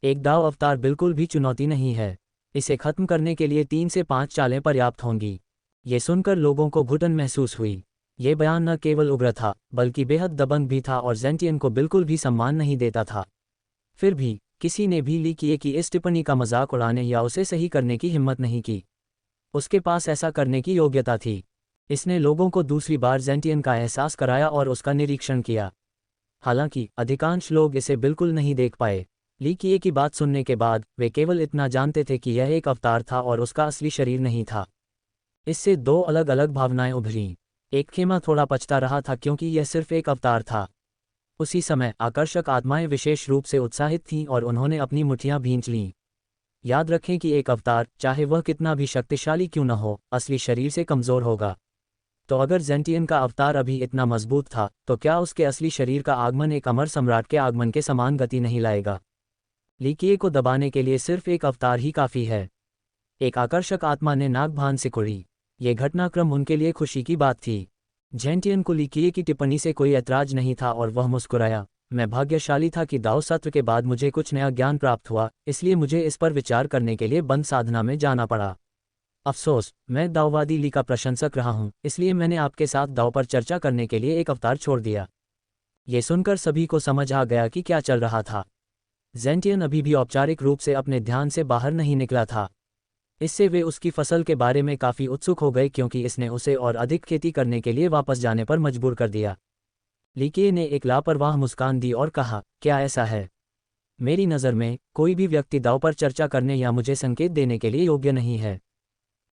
A: एक दाव अवतार बिल्कुल भी चुनौती नहीं है। इसे खत्म करने के लिए 3 से 5 चालें पर्याप्त होंगी। ये सुनकर लोगों को घुटन महसूस हुई। ये बयान न केवल उग्र था, बल्कि बेहद दबंग भी था और जेंटियन को बिल्कुल भी सम्मान नहीं देता था। फिर भी किसी ने भी लीकिए की इस टिप्पणी का मजाक उड़ाने या उसे सही करने की हिम्मत नहीं की। उसके पास ऐसा करने की योग्यता थी। इसने लोगों को दूसरी बार जेंटियन का एहसास कराया और उसका निरीक्षण किया। हालांकि अधिकांश लोग इसे बिल्कुल नहीं देख पाए। लीकिए की बात सुनने के बाद वे केवल इतना जानते थे कि यह एक अवतार था और उसका असली शरीर नहीं था। इससे 2 अलग अलग भावनाएं उभरीं। एक खेमा थोड़ा पछता रहा था क्योंकि यह सिर्फ एक अवतार था। उसी समय आकर्षक आत्माएं विशेष रूप से उत्साहित थीं और उन्होंने अपनी मुट्ठियां भींच लीं। याद रखें कि एक अवतार, चाहे वह कितना भी शक्तिशाली क्यों न हो, असली शरीर से कमजोर होगा। तो अगर जेंटियन का अवतार अभी इतना मजबूत था, तो क्या उसके असली शरीर का आगमन एक अमर सम्राट के आगमन के समान गति नहीं लाएगा? लीकिए को दबाने के लिए सिर्फ एक अवतार ही काफी है। एक आकर्षक आत्मा ने नागभान सिकुड़ी। ये घटनाक्रम उनके लिए खुशी की बात थी। जेंटियन को लीकिए की टिप्पणी से कोई ऐतराज नहीं था और वह मुस्कुराया, मैं भाग्यशाली था कि दाव सत्र के बाद मुझे कुछ नया ज्ञान प्राप्त हुआ, इसलिए मुझे इस पर विचार करने के लिए बंद साधना में जाना पड़ा। अफसोस, मैं दाववादी ली का प्रशंसक रहा हूँ, इसलिए मैंने आपके साथ दाव पर चर्चा करने के लिए एक अवतार छोड़ दिया। ये सुनकर सभी को समझ आ गया कि क्या चल रहा था। ज़ेंटियन अभी भी औपचारिक रूप से अपने ध्यान से बाहर नहीं निकला था। इससे वे उसकी फसल के बारे में काफ़ी उत्सुक हो गए क्योंकि इसने उसे और अधिक खेती करने के लिए वापस जाने पर मजबूर कर दिया। लीके ने एक लापरवाह मुस्कान दी और कहा, क्या ऐसा है? मेरी नज़र में कोई भी व्यक्ति दाव पर चर्चा करने या मुझे संकेत देने के लिए योग्य नहीं है।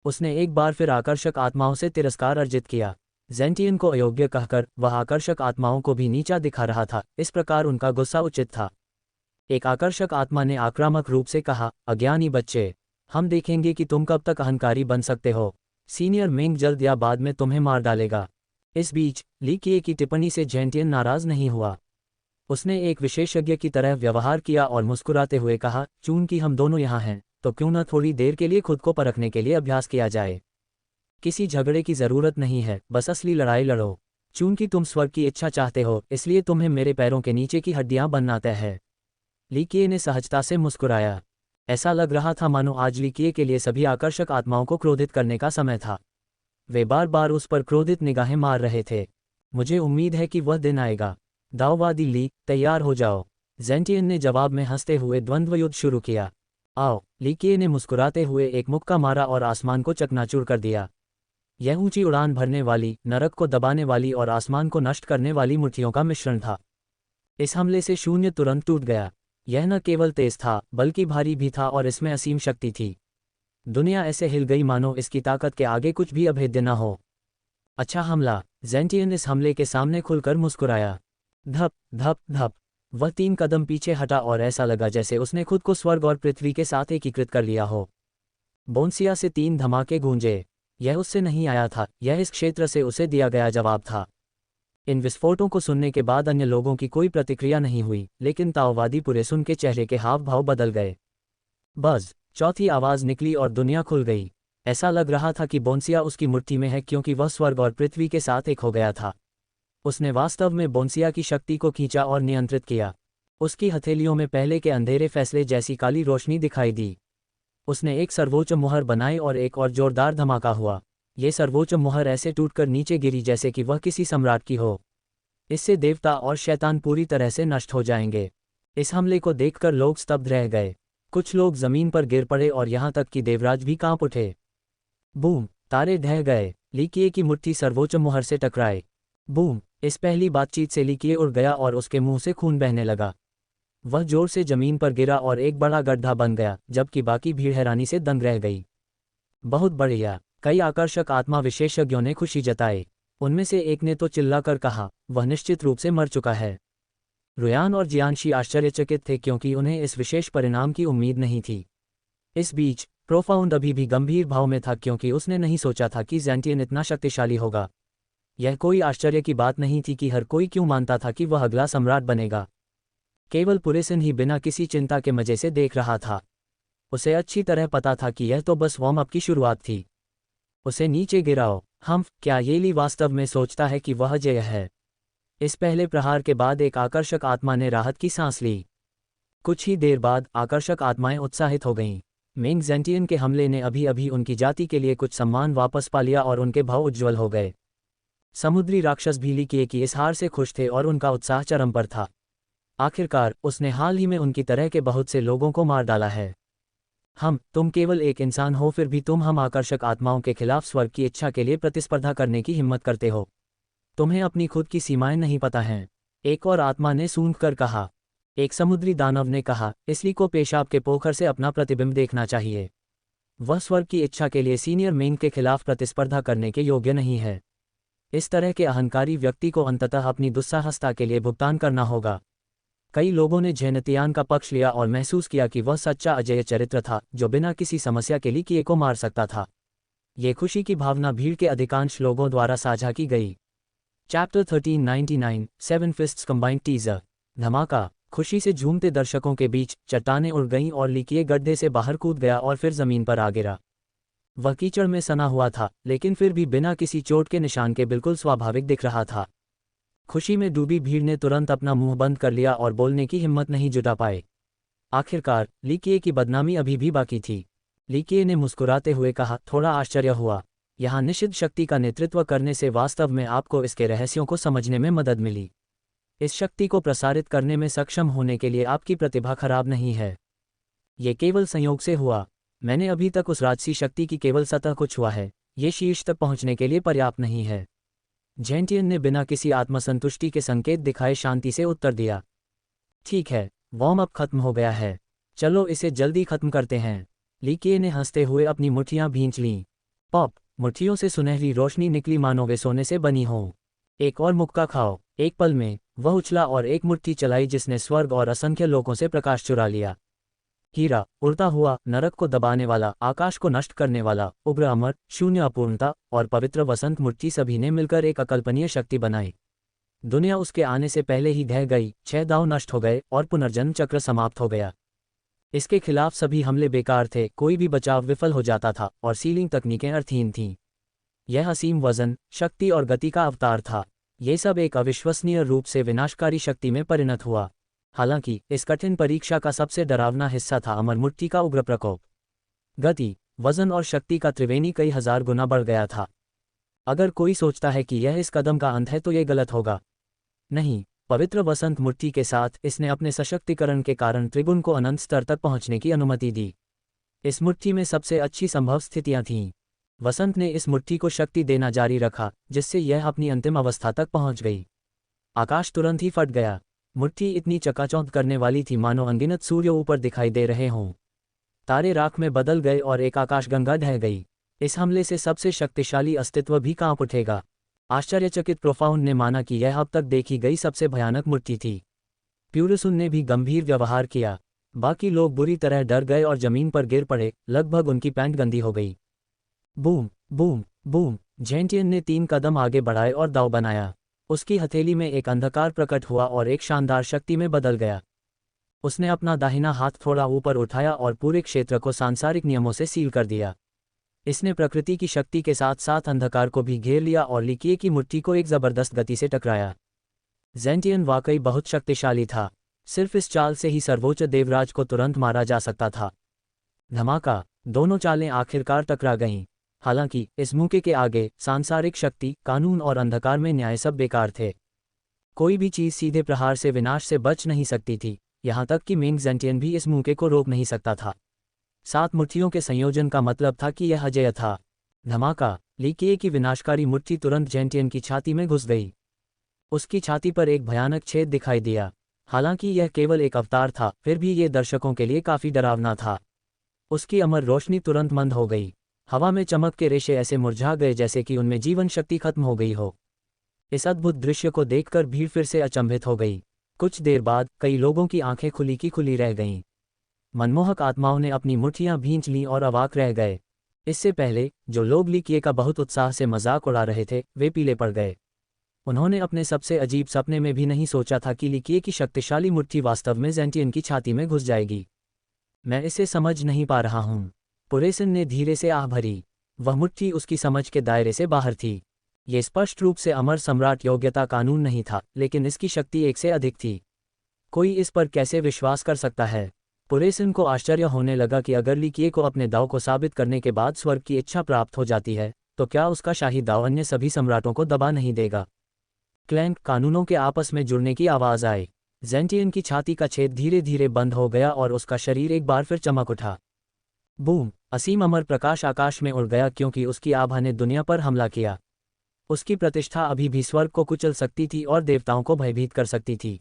A: उसने एक बार फिर आकर्षक आत्माओं से तिरस्कार अर्जित किया। ज़ेंटियन को अयोग्य कहकर वह आकर्षक आत्माओं को भी नीचा दिखा रहा था, इस प्रकार उनका गुस्सा उचित था। एक आकर्षक आत्मा ने आक्रामक रूप से कहा, अज्ञानी बच्चे, हम देखेंगे कि तुम कब तक अहंकारी बन सकते हो। सीनियर मेंग जल्द या बाद में तुम्हें मार डालेगा। इस बीच ली किए की टिप्पणी से ज़ेंटियन नाराज नहीं हुआ। उसने एक विशेषज्ञ की तरह व्यवहार किया और मुस्कुराते हुए कहा, चूंकि हम दोनों यहाँ हैं, तो क्यों न थोड़ी देर के लिए खुद को परखने के लिए अभ्यास किया जाए। किसी झगड़े की ज़रूरत नहीं है, बस असली लड़ाई लड़ो। चूंकि तुम स्वर्ग की इच्छा चाहते हो, इसलिए तुम्हें मेरे पैरों के नीचे की हड्डियां बनना तय है। ली किए ने सहजता से मुस्कुराया। ऐसा लग रहा था मानो आज ली किए के लिए सभी आकर्षक आत्माओं को क्रोधित करने का समय था। वे बार बार उस पर क्रोधित निगाहें मार रहे थे। मुझे उम्मीद है कि वह दिन आएगा। दाववादी ली, तैयार हो जाओ। ज़ेंटियन ने जवाब में हंसते हुए द्वंद्व युद्ध शुरू किया। आओ, ली किए ने मुस्कुराते हुए एक मुक्का मारा और आसमान को चकनाचूर कर दिया। यह ऊंची उड़ान भरने वाली, नरक को दबाने वाली और आसमान को नष्ट करने वाली मूर्तियों का मिश्रण था। इस हमले से शून्य तुरंत टूट गया। यह न केवल तेज था, बल्कि भारी भी था और इसमें असीम शक्ति थी। दुनिया ऐसे हिल गई मानो इसकी ताकत के आगे कुछ भी अभेद्य न हो। अच्छा हमला। ज़ेंटियन इस हमले के सामने खुलकर मुस्कुराया। धप धप धप। वह 3 कदम पीछे हटा और ऐसा लगा जैसे उसने खुद को स्वर्ग और पृथ्वी के साथ एकीकृत कर लिया हो। बोन्सिया से 3 धमाके गूंजे। यह उससे नहीं आया था, यह इस क्षेत्र से उसे दिया गया जवाब था। इन विस्फोटों को सुनने के बाद अन्य लोगों की कोई प्रतिक्रिया नहीं हुई, लेकिन ताओवादी पूरे सुन के चेहरे के हाव भाव बदल गए। बज़। चौथी आवाज़ निकली और दुनिया खुल गई। ऐसा लग रहा था कि बोन्सिया उसकी मुट्ठी में है क्योंकि वह स्वर्ग और पृथ्वी के साथ एक हो गया था। उसने वास्तव में बोन्सिया की शक्ति को खींचा और नियंत्रित किया। उसकी हथेलियों में पहले के अंधेरे फैसले जैसी काली रोशनी दिखाई दी। उसने एक सर्वोच्च मुहर बनाई और एक और जोरदार धमाका हुआ। ये सर्वोच्च मुहर ऐसे टूटकर नीचे गिरी जैसे कि वह किसी सम्राट की हो। इससे देवता और शैतान पूरी तरह से नष्ट हो जाएंगे। इस हमले को देखकर लोग स्तब्ध रह गए। कुछ लोग जमीन पर गिर पड़े और यहाँ तक कि देवराज भी कांप उठे। बूम। तारे ढह गए। ली किए की मुट्ठी सर्वोच्च मुहर से टकराए। बूम। इस पहली बातचीत से ली किए उड़ गया और उसके मुंह से खून बहने लगा। वह जोर से जमीन पर गिरा और एक बड़ा गड्ढा बन गया, जबकि बाकी भीड़ हैरानी से दंग रह गई। बहुत बढ़िया। कई आकर्षक आत्मा विशेषज्ञों ने खुशी जताई। उनमें से एक ने तो चिल्लाकर कहा, वह निश्चित रूप से मर चुका है। रुयान और जियांशी आश्चर्यचकित थे क्योंकि उन्हें इस विशेष परिणाम की उम्मीद नहीं थी। इस बीच प्रोफाउंड अभी भी गंभीर भाव में था क्योंकि उसने नहीं सोचा था कि ज़ेंटियन इतना शक्तिशाली होगा। यह कोई आश्चर्य की बात नहीं थी कि हर कोई क्यों मानता था कि वह अगला सम्राट बनेगा। केवल पुरेसिन ही बिना किसी चिंता के मजे से देख रहा था। उसे अच्छी तरह पता था कि यह तो बस वार्म अप की शुरुआत थी। उसे नीचे गिराओ। क्या ये ली वास्तव में सोचता है कि वह जय है? इस पहले प्रहार के बाद एक आकर्षक आत्मा ने राहत की सांस ली। कुछ ही देर बाद आकर्षक आत्माएं उत्साहित हो गईं। मेंग ज़ेंटियन के हमले ने अभी अभी उनकी जाति के लिए कुछ सम्मान वापस पा लिया और उनके भाव उज्ज्वल हो गए। समुद्री राक्षस भी ली किए की इस हार से खुश थे और उनका उत्साह चरम पर था। आखिरकार उसने हाल ही में उनकी तरह के बहुत से लोगों को मार डाला है। तुम केवल एक इंसान हो, फिर भी तुम हम आकर्षक आत्माओं के खिलाफ स्वर्ग की इच्छा के लिए प्रतिस्पर्धा करने की हिम्मत करते हो। तुम्हें अपनी खुद की सीमाएं नहीं पता हैं। एक और आत्मा ने सूंघ कर कहा। एक समुद्री दानव ने कहा, इसलिए को पेशाब के पोखर से अपना प्रतिबिंब देखना चाहिए। वह स्वर्ग की इच्छा के लिए सीनियर मेंग के खिलाफ प्रतिस्पर्धा करने के योग्य नहीं है। इस तरह के अहंकारी व्यक्ति को अंततः अपनी दुस्साहसता के लिए भुगतान करना होगा। कई लोगों ने झेनतियान का पक्ष लिया और महसूस किया कि वह सच्चा अजेय चरित्र था जो बिना किसी समस्या के लिए किए को मार सकता था। ये खुशी की भावना भीड़ के अधिकांश लोगों द्वारा साझा की गई। Chapter 1399 7 फिस्ट्स combined teaser. धमाका। खुशी से झूमते दर्शकों के बीच चट्टानें उड़ गईं और ली किए गड्ढे से बाहर कूद गया और फिर जमीन पर आ गिरा। वह कीचड़ में सना हुआ था, लेकिन फिर भी बिना किसी चोट के निशान के बिल्कुल स्वाभाविक दिख रहा था। खुशी में डूबी भीड़ ने तुरंत अपना मुंह बंद कर लिया और बोलने की हिम्मत नहीं जुटा पाए। आखिरकार ली किए की बदनामी अभी भी बाकी थी। ली किए ने मुस्कुराते हुए कहा, थोड़ा आश्चर्य हुआ। यहाँ निषिद्ध शक्ति का नेतृत्व करने से वास्तव में आपको इसके रहस्यों को समझने में मदद मिली। इस शक्ति को प्रसारित करने में सक्षम होने के लिए आपकी प्रतिभा खराब नहीं है। ये केवल संयोग से हुआ। मैंने अभी तक उस राजसी शक्ति की केवल सतह को छुआ है, ये शीर्ष तक पहुंचने के लिए पर्याप्त नहीं है। जेंटियन ने बिना किसी आत्मसंतुष्टि के संकेत दिखाए शांति से उत्तर दिया। ठीक है, वार्म अप खत्म हो गया है, चलो इसे जल्दी खत्म करते हैं। ली किए ने हंसते हुए अपनी मुट्ठियां भींच लीं। पॉप, मुट्ठियों से सुनहरी रोशनी निकली मानो वे सोने से बनी हों। एक और मुक्का खाओ। एक पल में वह उछला और एक मुट्ठी चलाई जिसने स्वर्ग और असंख्य लोगों से प्रकाश चुरा लिया। हीरा, उड़ता हुआ, नरक को दबाने वाला, आकाश को नष्ट करने वाला, उग्र अमर, शून्य अपूर्णता और पवित्र वसंत मुट्ठी सभी ने मिलकर एक अकल्पनीय शक्ति बनाई। दुनिया उसके आने से पहले ही ढह गई, 6 दांव नष्ट हो गए और पुनर्जन्म चक्र समाप्त हो गया। इसके खिलाफ सभी हमले बेकार थे, कोई भी बचाव विफल हो जाता था और सीलिंग तकनीकें अर्थहीन थीं। यह असीम वजन, शक्ति और गति का अवतार था। ये सब एक अविश्वसनीय रूप से विनाशकारी शक्ति में परिणत हुआ। हालांकि इस कठिन परीक्षा का सबसे डरावना हिस्सा था अमर मुट्ठी का उग्र प्रकोप। गति, वजन और शक्ति का त्रिवेणी कई हजार गुना बढ़ गया था। अगर कोई सोचता है कि यह इस कदम का अंत है तो यह गलत होगा। नहीं, पवित्र वसंत मुट्ठी के साथ इसने अपने सशक्तिकरण के कारण त्रिगुण को अनंत स्तर तक पहुंचने की अनुमति दी। इस मुट्ठी में सबसे अच्छी संभव स्थितियां थीं। वसंत ने इस मुट्ठी को शक्ति देना जारी रखा, जिससे यह अपनी अंतिम अवस्था तक पहुंच गई। आकाश तुरंत ही फट गया। मुट्ठी इतनी चकाचौंध करने वाली थी मानो अनगिनत सूर्य ऊपर दिखाई दे रहे हों। तारे राख में बदल गए और एक आकाशगंगा ढह गई। इस हमले से सबसे शक्तिशाली अस्तित्व भी कांप उठेगा। आश्चर्यचकित प्रोफाउंड ने माना कि यह अब तक देखी गई सबसे भयानक मुट्ठी थी। प्यूरसुन ने भी गंभीर व्यवहार किया। बाकी लोग बुरी तरह डर गए और जमीन पर गिर पड़े, लगभग उनकी पैंट गंदी हो गई। बूम बूम बूम, जेंटियन ने 3 कदम आगे बढ़ाए और दाव बनाया। उसकी हथेली में एक अंधकार प्रकट हुआ और एक शानदार शक्ति में बदल गया। उसने अपना दाहिना हाथ थोड़ा ऊपर उठाया और पूरे क्षेत्र को सांसारिक नियमों से सील कर दिया। इसने प्रकृति की शक्ति के साथ साथ अंधकार को भी घेर लिया और ली किए की मुट्ठी को एक जबरदस्त गति से टकराया। जेंटियन वाकई बहुत शक्तिशाली था। सिर्फ इस चाल से ही सर्वोच्च देवराज को तुरंत मारा जा सकता था। धमाका, दोनों चालें आखिरकार टकरा गईं। हालांकि इस मौके के आगे सांसारिक शक्ति, कानून और अंधकार में न्याय सब बेकार थे। कोई भी चीज सीधे प्रहार से विनाश से बच नहीं सकती थी, यहाँ तक कि मेंग जेंटियन भी इस मौके को रोक नहीं सकता था। 7 मुट्ठियों के संयोजन का मतलब था कि यह अजेय था। धमाका, ली किए की विनाशकारी मुट्ठी तुरंत जेंटियन की छाती में घुस गई। उसकी छाती पर एक भयानक छेद दिखाई दिया। हालांकि यह केवल एक अवतार था, फिर भी ये दर्शकों के लिए काफी डरावना था। उसकी अमर रोशनी तुरंत मंद हो गई। हवा में चमक के रेशे ऐसे मुरझा गए जैसे कि उनमें जीवन शक्ति खत्म हो गई हो। इस अद्भुत दृश्य को देखकर भीड़ फिर से अचंभित हो गई। कुछ देर बाद कई लोगों की आंखें खुली की खुली रह गईं। मनमोहक आत्माओं ने अपनी मुट्ठियां भींच लीं और अवाक रह गए। इससे पहले जो लोग ली किए का बहुत उत्साह से मजाक उड़ा रहे थे, वे पीले पड़ गए। उन्होंने अपने सबसे अजीब सपने में भी नहीं सोचा था कि ली किए की शक्तिशाली मुट्ठी वास्तव में जेंटियन की छाती में घुस जाएगी। मैं इसे समझ नहीं पा रहा हूँ, पुरेसन ने धीरे से आह भरी। वह मुट्ठी उसकी समझ के दायरे से बाहर थी। ये स्पष्ट रूप से अमर सम्राट योग्यता कानून नहीं था, लेकिन इसकी शक्ति एक से अधिक थी। कोई इस पर कैसे विश्वास कर सकता है? पुरेसन को आश्चर्य होने लगा कि अगर ली किए को अपने दाव को साबित करने के बाद स्वर्ग की इच्छा प्राप्त हो जाती है, तो क्या उसका शाही दाव अन्य सभी सम्राटों को दबा नहीं देगा? क्लैंक, कानूनों के आपस में जुड़ने की आवाज आई। जेंटियन की छाती का छेद धीरे धीरे बंद हो गया और उसका शरीर एक बार फिर चमक उठा। बूम, असीम अमर प्रकाश आकाश में उड़ गया क्योंकि उसकी आभा ने दुनिया पर हमला किया। उसकी प्रतिष्ठा अभी भी स्वर्ग को कुचल सकती थी और देवताओं को भयभीत कर सकती थी।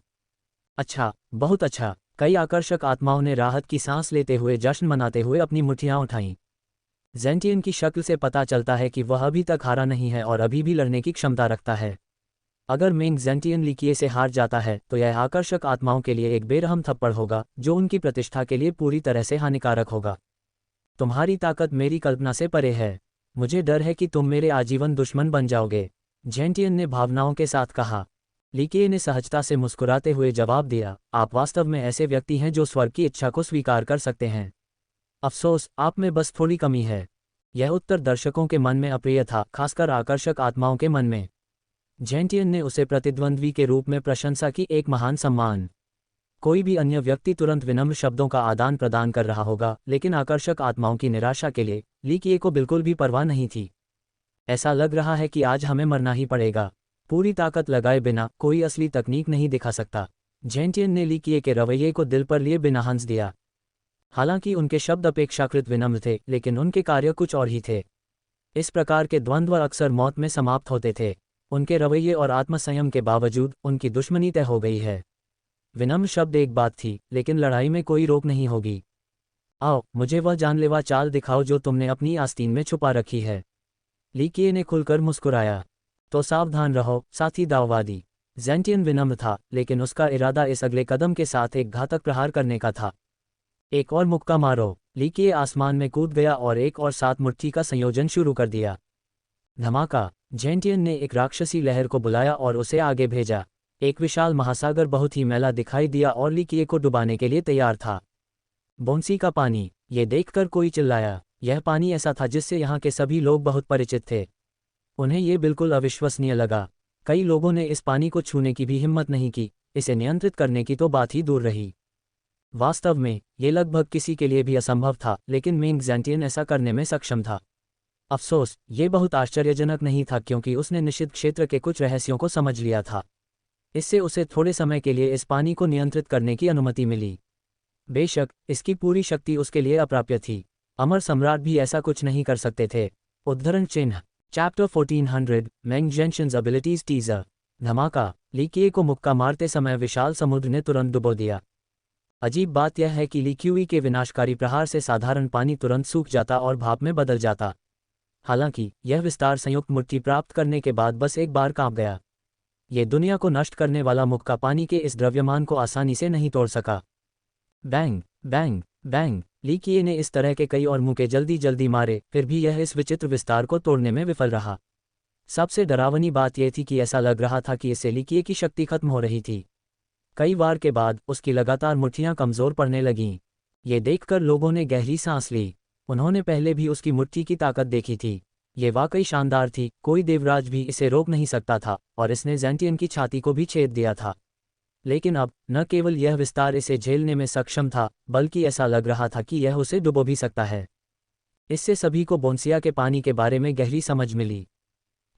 A: अच्छा, बहुत अच्छा। कई आकर्षक आत्माओं ने राहत की सांस लेते हुए जश्न मनाते हुए अपनी मुट्ठियां उठाईं। जेंटियन की शक्ल से पता चलता है कि वह अभी तक हारा नहीं है और अभी भी लड़ने की क्षमता रखता है। अगर मेंग जेंटियन ली किए से हार जाता है तो यह आकर्षक आत्माओं के लिए एक बेरहम थप्पड़ होगा जो उनकी प्रतिष्ठा के लिए पूरी तरह से हानिकारक होगा। तुम्हारी ताकत मेरी कल्पना से परे है। मुझे डर है कि तुम मेरे आजीवन दुश्मन बन जाओगे, जेंटियन ने भावनाओं के साथ कहा। ली किए ने सहजता से मुस्कुराते हुए जवाब दिया, आप वास्तव में ऐसे व्यक्ति हैं जो स्वर्ग की इच्छा को स्वीकार कर सकते हैं। अफसोस, आप में बस थोड़ी कमी है। यह उत्तर दर्शकों के मन में अप्रिय था, खासकर आकर्षक आत्माओं के मन में। जेंटियन ने उसे प्रतिद्वंद्वी के रूप में प्रशंसा की, एक महान सम्मान। कोई भी अन्य व्यक्ति तुरंत विनम्र शब्दों का आदान प्रदान कर रहा होगा, लेकिन आकर्षक आत्माओं की निराशा के लिए ली किए को बिल्कुल भी परवाह नहीं थी। ऐसा लग रहा है कि आज हमें मरना ही पड़ेगा। पूरी ताकत लगाए बिना कोई असली तकनीक नहीं दिखा सकता। जेंटियन ने ली किए के रवैये को दिल पर लिए बिना हंस दिया। हालांकि उनके शब्द अपेक्षाकृत विनम्र थे, लेकिन उनके कार्य कुछ और ही थे। इस प्रकार के द्वंद्व अक्सर मौत में समाप्त होते थे। उनके रवैये और आत्मसंयम के बावजूद उनकी दुश्मनी तय हो गई है। विनम्र शब्द एक बात थी, लेकिन लड़ाई में कोई रोक नहीं होगी। आओ, मुझे वह जानलेवा चाल दिखाओ जो तुमने अपनी आस्तीन में छुपा रखी है। ली किए ने खुलकर मुस्कुराया। तो सावधान रहो, साथी दाववादी। जेंटियन विनम्र था, लेकिन उसका इरादा इस अगले कदम के साथ एक घातक प्रहार करने का था। एक और मुक्का मारो। ली किए आसमान में कूद गया और एक और 7 मुट्ठी का संयोजन शुरू कर दिया। धमाका। जेंटियन ने एक राक्षसी लहर को बुलाया और उसे आगे भेजा। एक विशाल महासागर बहुत ही मैला दिखाई दिया और ली किए को डुबाने के लिए तैयार था। बोंसी का पानी। ये देखकर कोई चिल्लाया। यह पानी ऐसा था जिससे यहाँ के सभी लोग बहुत परिचित थे। उन्हें ये बिल्कुल अविश्वसनीय लगा। कई लोगों ने इस पानी को छूने की भी हिम्मत नहीं की, इसे नियंत्रित करने की तो बात ही दूर रही। वास्तव में ये लगभग किसी के लिए भी असंभव था, लेकिन मेंग जेंटियन ऐसा करने में सक्षम था। अफसोस, ये बहुत आश्चर्यजनक नहीं था, क्योंकि उसने निषिद्ध क्षेत्र के कुछ रहस्यों को समझ लिया था। इससे उसे थोड़े समय के लिए इस पानी को नियंत्रित करने की अनुमति मिली। बेशक इसकी पूरी शक्ति उसके लिए अप्राप्य थी। अमर सम्राट भी ऐसा कुछ नहीं कर सकते थे। उद्धरण चिन्ह। Chapter 1400 Meng Gentian's abilities teaser. धमाका। ली किए को मुक्का मारते समय विशाल समुद्र ने तुरंत डुबो दिया। अजीब बात यह है कि ली क्यूई के विनाशकारी प्रहार से साधारण पानी तुरंत सूख जाता और भाप में बदल जाता। हालांकि यह विस्तार संयुक्त मुट्ठी प्राप्त करने के बाद बस एक बार कांप गया। ये दुनिया को नष्ट करने वाला मुक्का पानी के इस द्रव्यमान को आसानी से नहीं तोड़ सका। Bang bang bang. ली किए ने इस तरह के कई और मुक्के जल्दी जल्दी मारे, फिर भी यह इस विचित्र विस्तार को तोड़ने में विफल रहा। सबसे डरावनी बात यह थी कि ऐसा लग रहा था कि इससे ली किए की शक्ति खत्म हो रही थी। कई वार के बाद उसकी लगातार मुट्ठियां कमजोर पड़ने लगीं। ये देखकर लोगों ने गहरी सांस ली। उन्होंने पहले भी उसकी मुट्ठी की ताकत देखी थी। ये वाकई शानदार थी, कोई देवराज भी इसे रोक नहीं सकता था, और इसने जेंटियन की छाती को भी छेद दिया था। लेकिन अब न केवल यह विस्तार इसे झेलने में सक्षम था, बल्कि ऐसा लग रहा था कि यह उसे डुबो भी सकता है। इससे सभी को बोंसिया के पानी के बारे में गहरी समझ मिली।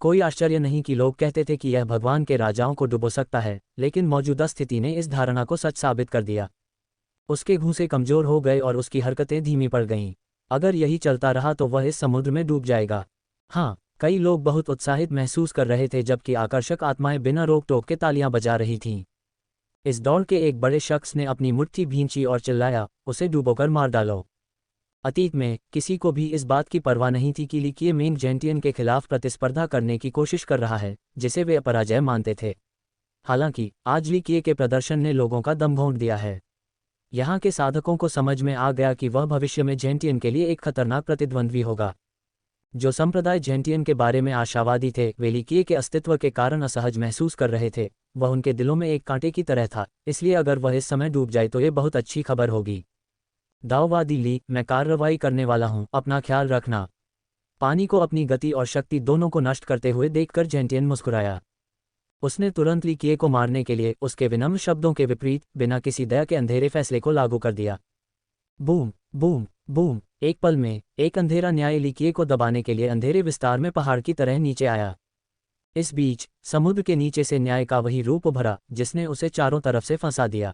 A: कोई आश्चर्य नहीं कि लोग कहते थे कि यह भगवान के राजाओं को डुबो सकता है, लेकिन मौजूदा स्थिति ने इस धारणा को सच साबित कर दिया। उसके घूंसे कमजोर हो गए और उसकी हरकतें धीमी पड़ गईं। अगर यही चलता रहा तो वह इस समुद्र में डूब जाएगा। हाँ, कई लोग बहुत उत्साहित महसूस कर रहे थे, जबकि आकर्षक आत्माएं बिना रोक टोक के तालियां बजा रही थीं। इस दौड़ के एक बड़े शख्स ने अपनी मुट्ठी भींची और चिल्लाया, उसे डुबोकर मार डालो। अतीत में किसी को भी इस बात की परवाह नहीं थी कि ली किए मेंग जेंटियन के खिलाफ प्रतिस्पर्धा करने की कोशिश कर रहा है, जिसे वे अपराजय मानते थे। हालांकि आज ली किए के प्रदर्शन ने लोगों का दम घोंट दिया है। यहाँ के साधकों को समझ में आ गया कि वह भविष्य में जेंटियन के लिए एक खतरनाक प्रतिद्वंद्वी होगा। जो संप्रदाय जेंटियन के बारे में आशावादी थे, वे ली किए के अस्तित्व के कारण असहज महसूस कर रहे थे। वह उनके दिलों में एक कांटे की तरह था, इसलिए अगर वह इस समय डूब जाए तो ये बहुत अच्छी खबर होगी। दाववादी ली, मैं कार्रवाई करने वाला हूँ, अपना ख्याल रखना। पानी को अपनी गति और शक्ति दोनों को नष्ट करते हुए देखकर जेंटियन मुस्कुराया। उसने तुरंत ली किए को मारने के लिए उसके विनम्र शब्दों के विपरीत बिना किसी दया के अंधेरे फैसले को लागू कर दिया। Boom boom boom. एक पल में एक अंधेरा न्याय ली किए को दबाने के लिए अंधेरे विस्तार में पहाड़ की तरह नीचे आया। इस बीच समुद्र के नीचे से न्याय का वही रूप उभरा जिसने उसे चारों तरफ से फंसा दिया।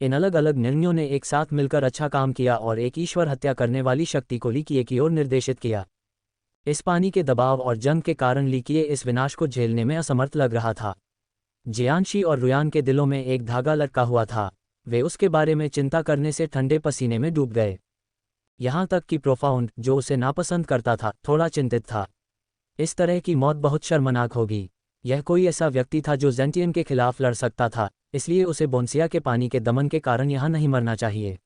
A: इन अलग अलग निर्णयों ने एक साथ मिलकर अच्छा काम किया और एक ईश्वर हत्या करने वाली शक्ति को ली किए की ओर निर्देशित किया। इस पानी के दबाव और जंग के कारण ली किए इस विनाश को झेलने में असमर्थ लग रहा था। जियांशी और रुयान के दिलों में एक धागा लटका हुआ था। वे उसके बारे में चिंता करने से ठंडे पसीने में डूब गए। यहाँ तक कि प्रोफाउंड, जो उसे नापसंद करता था, थोड़ा चिंतित था। इस तरह की मौत बहुत शर्मनाक होगी। यह कोई ऐसा व्यक्ति था जो जेंटियन के खिलाफ लड़ सकता था, इसलिए उसे बोंसिया के पानी के दमन के कारण यहाँ नहीं मरना चाहिए।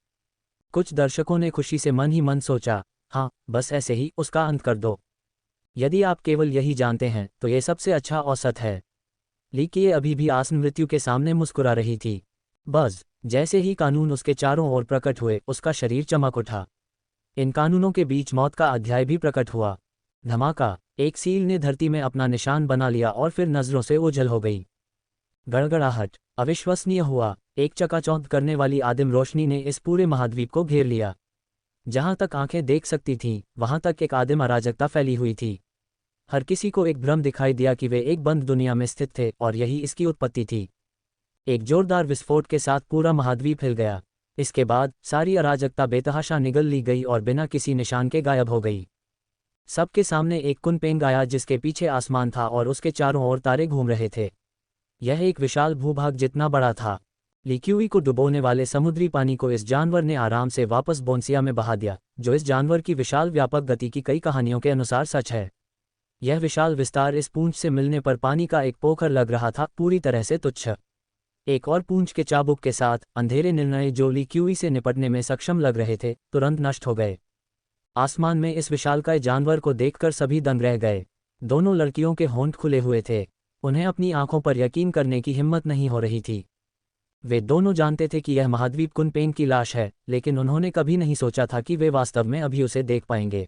A: कुछ दर्शकों ने खुशी से मन ही मन सोचा, हाँ, बस ऐसे ही उसका अंत कर दो। यदि आप केवल यही जानते हैं तो ये सबसे अच्छा औसत है। ली किए अभी भी आसन मृत्यु के सामने मुस्कुरा रही थी। बस जैसे ही कानून उसके चारों ओर प्रकट हुए, उसका शरीर चमक उठा। इन कानूनों के बीच मौत का अध्याय भी प्रकट हुआ। धमाका। एक सील ने धरती में अपना निशान बना लिया और फिर नजरों से ओझल हो गई। गड़गड़ाहट, अविश्वसनीय हुआ। एक चकाचौंध करने वाली आदिम रोशनी ने इस पूरे महाद्वीप को घेर लिया। जहां तक आंखें देख सकती थीं, वहां तक एक आदिम अराजकता फैली हुई थी। हर किसी को एक भ्रम दिखाई दिया कि वे एक बंद दुनिया में स्थित थे और यही इसकी उत्पत्ति थी। एक जोरदार विस्फोट के साथ पूरा महाद्वीप हिल गया। इसके बाद सारी अराजकता बेतहाशा निगल ली गई और बिना किसी निशान के गायब हो गई। सबके सामने एक कुनपेंग आया जिसके पीछे आसमान था और उसके चारों ओर तारे घूम रहे थे। यह एक विशाल भूभाग जितना बड़ा था। लिक्यूई को डुबोने वाले समुद्री पानी को इस जानवर ने आराम से वापस बोन्सिया में बहा दिया, जो इस जानवर की विशाल व्यापक गति की कई कहानियों के अनुसार सच है। यह विशाल विस्तार इस पूंछ से मिलने पर पानी का एक पोखर लग रहा था, पूरी तरह से तुच्छ। एक और पूंछ के चाबुक के साथ अंधेरे निर्णय जो लिक्यूई से निपटने में सक्षम लग रहे थे, तुरंत नष्ट हो गए। आसमान में इस विशालकाय जानवर को देखकर सभी दंग रह गए। दोनों लड़कियों के होंठ खुले हुए थे। उन्हें अपनी आंखों पर यकीन करने की हिम्मत नहीं हो रही थी। वे दोनों जानते थे कि यह महाद्वीप कुनपेंग की लाश है, लेकिन उन्होंने कभी नहीं सोचा था कि वे वास्तव में अभी उसे देख पाएंगे।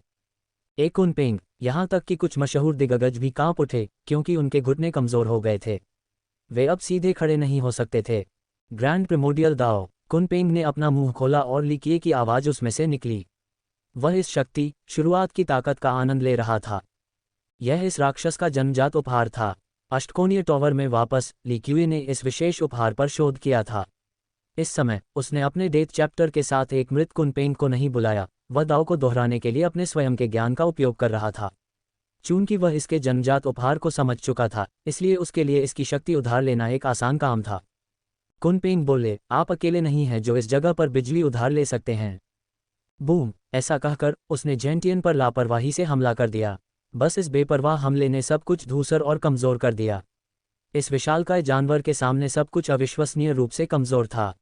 A: एक कुनपेंग, यहाँ तक कि कुछ मशहूर दिग्गज भी कांप उठे, क्योंकि उनके घुटने कमजोर हो गए थे। वे अब सीधे खड़े नहीं हो सकते थे। ग्रैंड प्रिमोडियल दाओ, कुनपेंग ने अपना मुंह खोला और लिकिए की आवाज़ उसमें से निकली। वह इस शक्ति, शुरुआत की ताकत का आनंद ले रहा था। यह इस राक्षस का जन्मजात उपहार था। अष्टकोणीय टॉवर में वापस लिक्यूई ने इस विशेष उपहार पर शोध किया था। इस समय उसने अपने डेथ चैप्टर के साथ एक मृत कुनपेंग को नहीं बुलाया, वह दाव को दोहराने के लिए अपने स्वयं के ज्ञान का उपयोग कर रहा था। चूंकि वह इसके जन्मजात उपहार को समझ चुका था, इसलिए उसके लिए इसकी शक्ति उधार लेना एक आसान काम था। कुनपेंग बोले, आप अकेले नहीं हैं जो इस जगह पर बिजली उधार ले सकते हैं। बूम! ऐसा कहकर उसने जेंटियन पर लापरवाही से हमला कर दिया। बस इस बेपरवाह हमले ने सब कुछ धूसर और कमज़ोर कर दिया। इस विशालकाय जानवर के सामने सब कुछ अविश्वसनीय रूप से कमज़ोर था।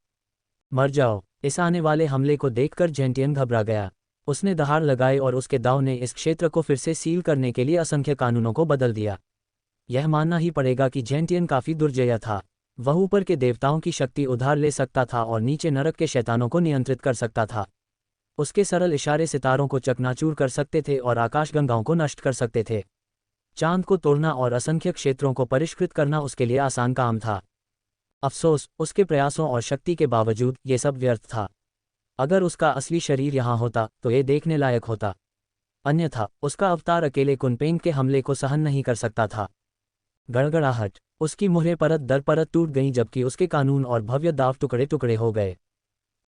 A: मर जाओ! इस आने वाले हमले को देखकर जेंटियन घबरा गया। उसने दहाड़ लगाई और उसके दाव ने इस क्षेत्र को फिर से सील करने के लिए असंख्य कानूनों को बदल दिया। यह मानना ही पड़ेगा कि जेंटियन काफ़ी दुर्जय था। वह ऊपर के देवताओं की शक्ति उधार ले सकता था और नीचे नरक के शैतानों को नियंत्रित कर सकता था। उसके सरल इशारे सितारों को चकनाचूर कर सकते थे और आकाशगंगाओं को नष्ट कर सकते थे। चांद को तोड़ना और असंख्य क्षेत्रों को परिष्कृत करना उसके लिए आसान काम था। अफसोस, उसके प्रयासों और शक्ति के बावजूद ये सब व्यर्थ था। अगर उसका असली शरीर यहाँ होता तो ये देखने लायक होता। अन्यथा उसका अवतार अकेले कुनपेंग के हमले को सहन नहीं कर सकता था। गड़गड़ाहट, उसकी मुहरें परत दर परत टूट गईं जबकि उसके कानून और भव्य दाव टुकड़े टुकड़े हो गए।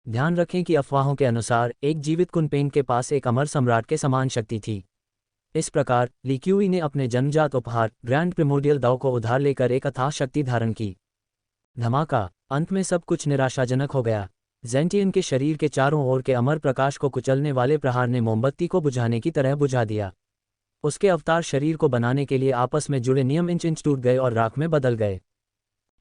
A: ध्यान रखें कि अफवाहों के अनुसार एक जीवित कुनपेंग के पास एक अमर सम्राट के समान शक्ति थी। इस प्रकार लिक्यूई ने अपने जन्मजात उपहार ग्रैंड प्रिमोडियल दाव को उधार लेकर एक अथाह शक्ति धारण की। धमाका! अंत में सब कुछ निराशाजनक हो गया। जेंटियन के शरीर के चारों ओर के अमर प्रकाश को कुचलने वाले प्रहार ने मोमबत्ती को बुझाने की तरह बुझा दिया। उसके अवतार शरीर को बनाने के लिए आपस में जुड़े नियम इंच इंच टूट गए और राख में बदल गए।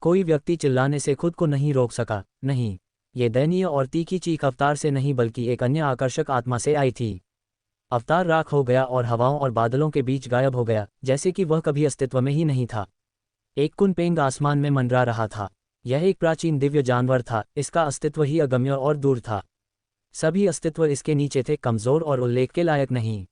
A: कोई व्यक्ति चिल्लाने से खुद को नहीं रोक सका। नहीं, ये दयनीय और तीखी चीख अवतार से नहीं बल्कि एक अन्य आकर्षक आत्मा से आई थी। अवतार राख हो गया और हवाओं और बादलों के बीच गायब हो गया, जैसे कि वह कभी अस्तित्व में ही नहीं था। एक कुनपेंग आसमान में मंडरा रहा था। यह एक प्राचीन दिव्य जानवर था, इसका अस्तित्व ही अगम्य और दूर था। सभी अस्तित्व इसके नीचे थे, कमज़ोर और उल्लेख के लायक नहीं।